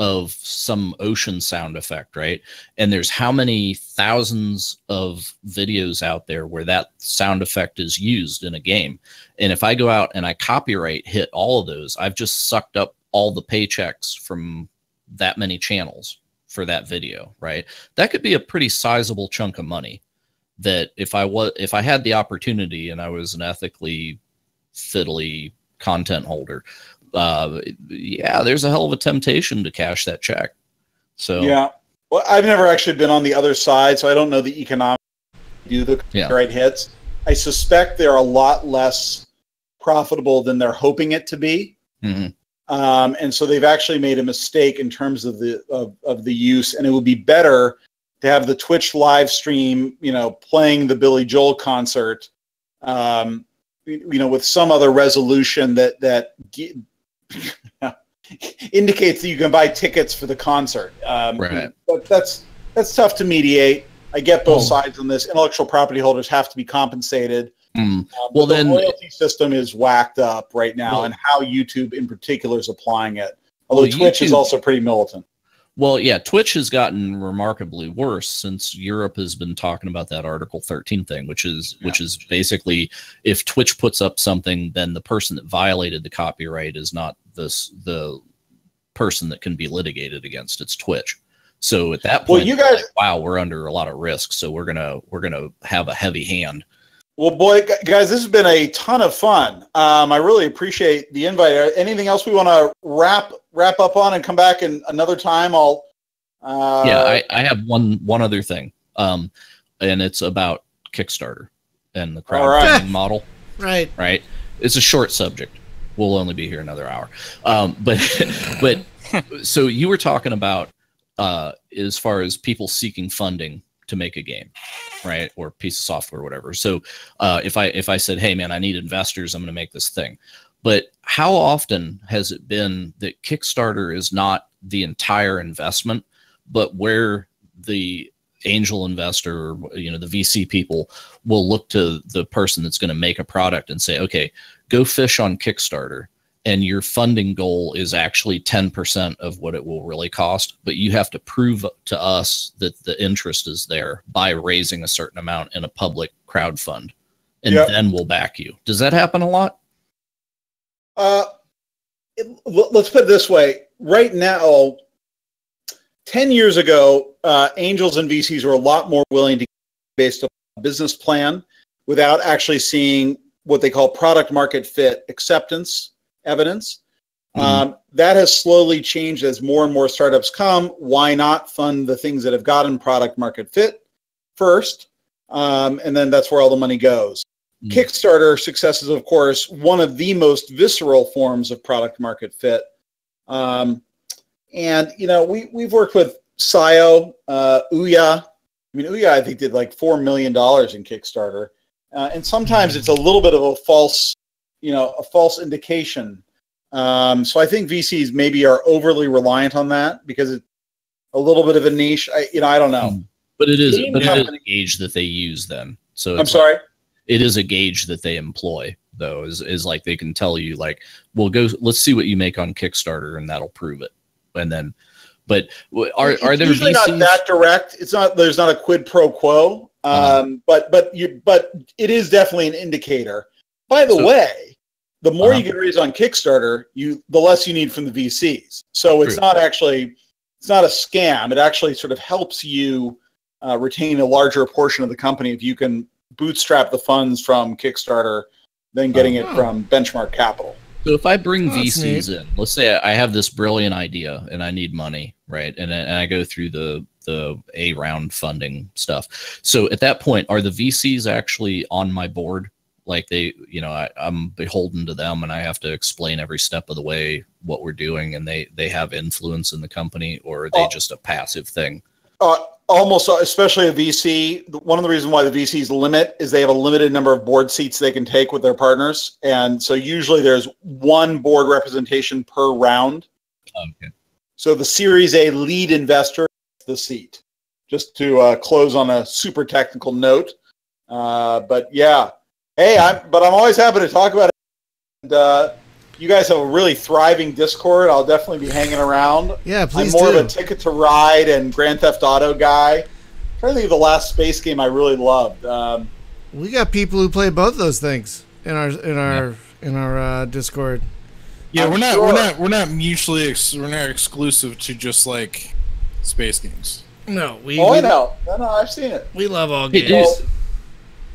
of some ocean sound effect, right? And there's how many thousands of videos out there where that sound effect is used in a game. And if I go out and I copyright hit all of those, I've just sucked up all the paychecks from that many channels for that video, right? That could be a pretty sizable chunk of money that if I had the opportunity and I was an ethically fiddly content holder, there's a hell of a temptation to cash that check. So well, I've never actually been on the other side, so I don't know the economics to do the right hits. I suspect they're a lot less profitable than they're hoping it to be. Mm-hmm. And so they've actually made a mistake in terms of the use, and it would be better to have the Twitch live stream, playing the Billy Joel concert, with some other resolution that indicates that you can buy tickets for the concert. Right. But that's tough to mediate. I get both sides on this. Intellectual property holders have to be compensated. Well, the royalty system is whacked up right now, and how YouTube in particular is applying it. Although Twitch is also pretty militant. Well, yeah, Twitch has gotten remarkably worse since Europe has been talking about that Article 13 thing, which is basically if Twitch puts up something, then the person that violated the copyright is not the person that can be litigated against. It's Twitch. So at that point, you guys, wow, we're under a lot of risk. So we're gonna have a heavy hand. Well, boy, guys, this has been a ton of fun. I really appreciate the invite. Anything else we want to wrap up on and come back in another time? I have one other thing, and it's about Kickstarter and the crowdfunding model. Right. It's a short subject. We'll only be here another hour. But so you were talking about as far as people seeking funding to make a game, right, or piece of software, or whatever. So if I said, hey man, I need investors, I'm going to make this thing. But how often has it been that Kickstarter is not the entire investment, but where the angel investor, or, the VC people will look to the person that's going to make a product and say, okay, go fish on Kickstarter, and your funding goal is actually 10% of what it will really cost, but you have to prove to us that the interest is there by raising a certain amount in a public crowd fund, and then we'll back you. Does that happen a lot? Let's put it this way. Right now, 10 years ago, angels and VCs were a lot more willing to based on a business plan without actually seeing what they call product market fit acceptance evidence. That has slowly changed as more and more startups come. Why not fund the things that have gotten product market fit first? And then that's where all the money goes. Kickstarter success is, of course, one of the most visceral forms of product market fit. And, we've worked with SIO, Ouya, I mean, Ouya, I think, did like $4 million in Kickstarter. And sometimes it's a little bit of a false indication. So I think VCs maybe are overly reliant on that because it's a little bit of a niche. I don't know. But it is a gauge that they use then. So I'm sorry? It is a gauge that they employ, though, is like they can tell you, like, well, let's see what you make on Kickstarter, and that'll prove it. And then, but are there usually VCs? Not that direct? It's not. There's not a quid pro quo. But it is definitely an indicator. By the way, the more you can raise on Kickstarter, the less you need from the VCs. So it's not a scam. It actually sort of helps you retain a larger portion of the company if you can bootstrap the funds from Kickstarter than getting it from benchmark capital. So if I bring VCs in, let's say I have this brilliant idea and I need money, right? And I go through the A round funding stuff. So at that point, are the VCs actually on my board? Like I'm beholden to them and I have to explain every step of the way what we're doing, and they have influence in the company, or are they just a passive thing? Almost, especially a VC. One of the reasons why the VCs limit is they have a limited number of board seats they can take with their partners. And so usually there's one board representation per round. Okay. So the Series A lead investor is the seat. Just to close on a super technical note. But yeah. Hey, I'm always happy to talk about it. And, you guys have a really thriving Discord. I'll definitely be hanging around. Yeah, please I'm more of a Ticket to Ride and Grand Theft Auto guy. I'm trying to think of the last space game I really loved. We got people who play both those things in our Discord. Yeah, we're not mutually we're not exclusive to just like space games. No, I know. No, I've seen it. We love all games.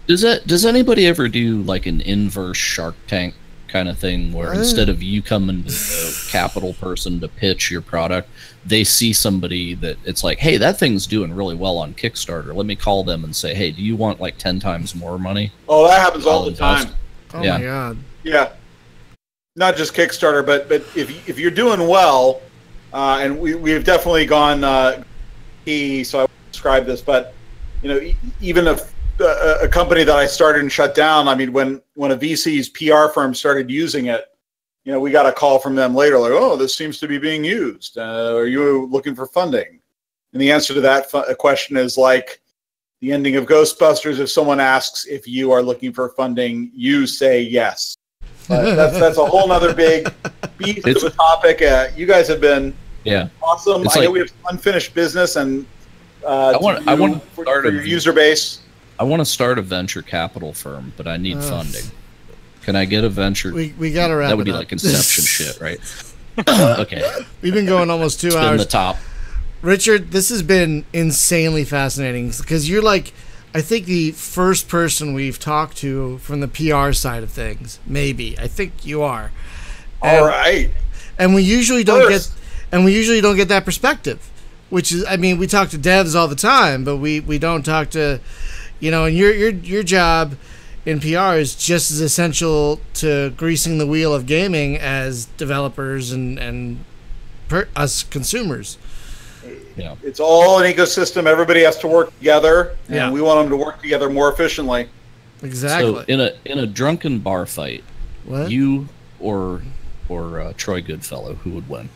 Does anybody ever do like an inverse Shark Tank kind of thing where instead of you coming to the capital person to pitch your product, they see somebody that it's like, hey, that thing's doing really well on Kickstarter. Let me call them and say, hey, do you want like 10 times more money? Oh, that happens all the time. Oh my God. Yeah. Not just Kickstarter, but if you're doing well, and we've definitely gone so I won't describe this, but even if a company that I started and shut down, I mean, when a VC's PR firm started using it, we got a call from them later, like, oh, this seems to be being used. Are you looking for funding? And the answer to that question is like the ending of Ghostbusters. If someone asks if you are looking for funding, you say yes. That's a whole nother big beast of a topic. You guys have been awesome. I know we have unfinished business, and I want to start your user base. I want to start a venture capital firm, but I need funding. Can I get a venture? We got to wrap it up. That would be like Inception shit, right? Okay. We've been going almost 2 hours. The top. Richard, this has been insanely fascinating because you're like, I think the first person we've talked to from the PR side of things. Maybe. I think you are. All right. And we usually don't get that perspective, which is, I mean, we talk to devs all the time, but we don't talk to, and your job in PR is just as essential to greasing the wheel of gaming as developers and us consumers. Yeah. It's all an ecosystem. Everybody has to work together, and we want them to work together more efficiently. Exactly. So in a drunken bar fight, what? You or Troy Goodfellow, who would win?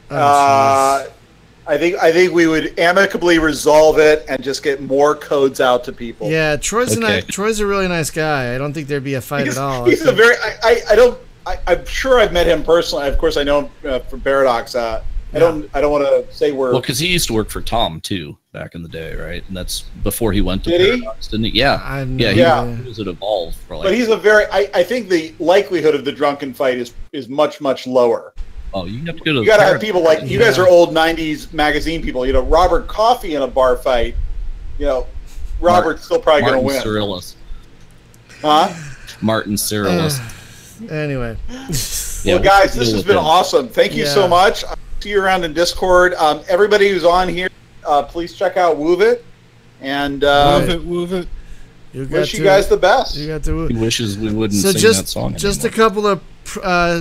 I think we would amicably resolve it and just get more codes out to people. Yeah, Troy's a really nice guy. I don't think there'd be a fight at all. He's I'm sure I've met him personally. Of course, I know him from Paradox. I don't want to say we're... Well, because he used to work for Tom, too, back in the day, right? And that's before he went to Paradox, didn't he? Yeah. He was at Evolve. For like... But he's I think the likelihood of the drunken fight is much, much lower. Oh, you have to go to... You got to have people like... You guys are old 90s magazine people. Robert Coffey in a bar fight, Robert's still probably going to win. Martin Cyrillis. Huh? Martin Cyrillis. Anyway. Well, guys, this has been awesome. Thank you so much. I'll see you around in Discord. Everybody who's on here, please check out Woovit. And Woovit. Wish you guys the best. You got to. He wishes we wouldn't sing that song anymore. Just a couple of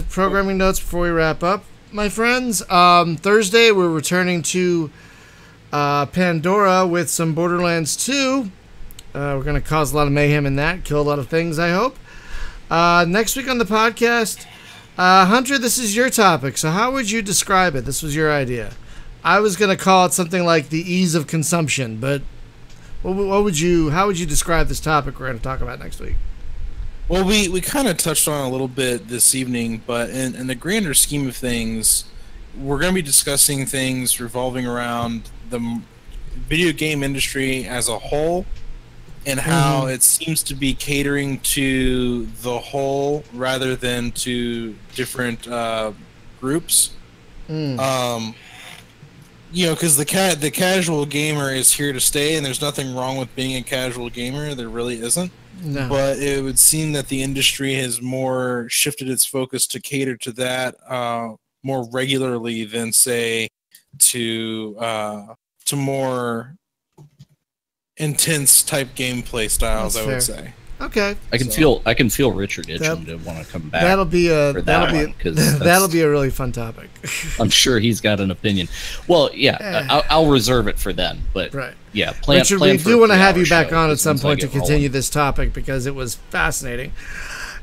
programming notes before we wrap up, my friends. Thursday, we're returning to Pandora with some Borderlands 2. We're going to cause a lot of mayhem in that, kill a lot of things, I hope. Next week on the podcast, Hunter, this is your topic. So how would you describe it? This was your idea. I was going to call it something like the ease of consumption, but how would you describe this topic we're going to talk about next week? Well, we kind of touched on it a little bit this evening, but in the grander scheme of things, we're going to be discussing things revolving around the video game industry as a whole and how it seems to be catering to the whole rather than to different groups. Because the casual gamer is here to stay, and there's nothing wrong with being a casual gamer. There really isn't. No. But it would seem that the industry has more shifted its focus to cater to that more regularly than, say, to more intense type gameplay styles. That's I would fair. say. Okay. I can feel Richard itching to want to come back. That'll be a really fun topic. I'm sure he's got an opinion. Well, yeah, I'll reserve it for then. But right. Yeah, Richard, we do want to have you back on at some point to continue this topic because it was fascinating.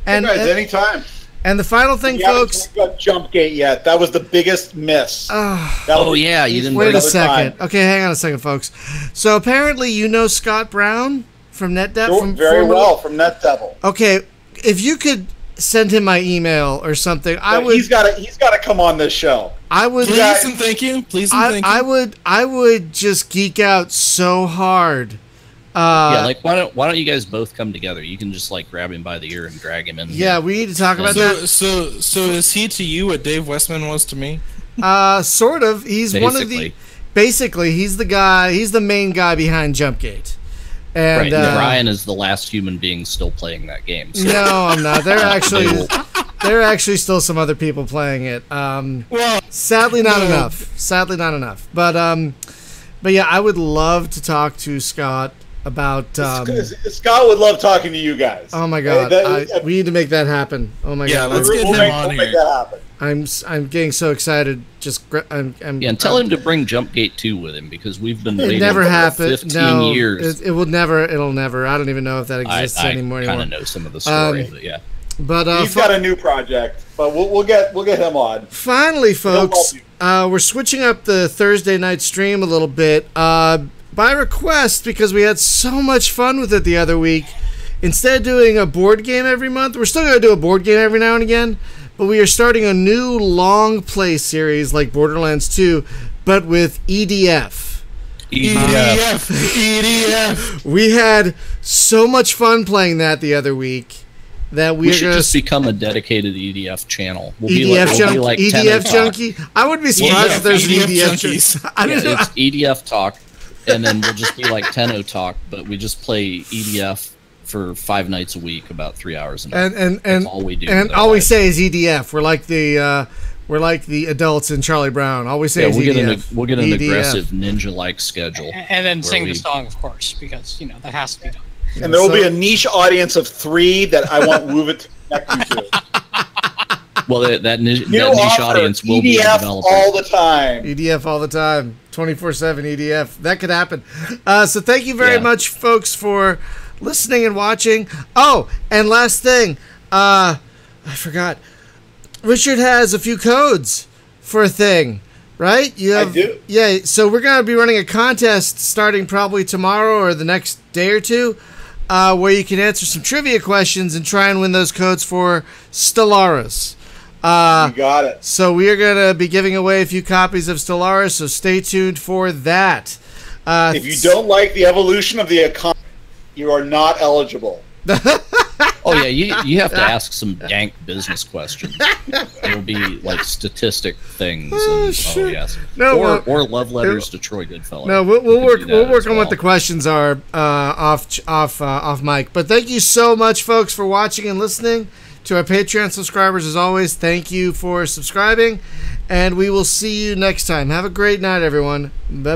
And guys, anytime. And the final thing, folks. We haven't talked about Jumpgate yet. That was the biggest miss. Yeah, you didn't. Wait a second. Okay, hang on a second, folks. So apparently, you know Scott Brown from NetDevil. Very well from NetDevil. Okay, if you could send him my email or something, I would. He's got to come on this show. I would. Please and thank you. Please and thank you. I would just geek out so hard. Like why don't you guys both come together? You can just like grab him by the ear and drag him in. Yeah, we need to talk about that. So is he to you what Dave Westman was to me? Sort of. He's one of the. Basically, he's the guy. He's the main guy behind Jumpgate. And Ryan is the last human being still playing that game. So. No, I'm not. There are actually still some other people playing it. Sadly, not enough. But yeah, I would love to talk to Scott about. Scott would love talking to you guys. Oh my God, we need to make that happen. Oh my God, yeah, let's get him on here. Make that happen. I'm getting so excited. And tell him to bring Jumpgate 2 with him because we've been waiting never for happened. 15 years. It'll never. I don't even know if that exists anymore. I kind of know some of the story, but yeah. But he's got a new project, but we'll get him on. Finally, folks, we're switching up the Thursday night stream a little bit by request because we had so much fun with it the other week. Instead of doing a board game every month, we're still going to do a board game every now and again, but we are starting a new long play series like Borderlands 2, but with EDF. EDF. We had so much fun playing that the other week. That we should just become a dedicated EDF channel. We'll EDF be like EDF junkie. I wouldn't be surprised if there's EDF junkies. It's EDF talk, and then we'll just be like Tenno talk, but we just play EDF for 5 nights a week, about 3 hours a night. And that's all we do. And all we say is EDF. We're like the adults in Charlie Brown. All we say is EDF. We'll get an aggressive ninja-like schedule, and then sing the song, of course, because that has to be done. And there will be a niche audience of 3 that I want Woovit to connect you to. Well, that niche audience will be a developer. all the time. EDF all the time. 24/7 EDF. That could happen. So thank you very much, folks, for listening and watching. Oh, and last thing. I forgot. Richard has a few codes for a thing, right? I do. Yeah, so we're going to be running a contest starting probably tomorrow or the next day or two. Where you can answer some trivia questions and try and win those codes for Stellaris. You got it. So we are going to be giving away a few copies of Stellaris, so stay tuned for that. If you don't like the evolution of the economy, you are not eligible. Oh yeah, you have to ask some dank business questions. It'll be like statistic things. Yes. No, or love letters to Troy Goodfellow. No, we'll work on what the questions are off mic. But thank you so much, folks, for watching and listening. To our Patreon subscribers, as always, thank you for subscribing, and we will see you next time. Have a great night, everyone. Bye.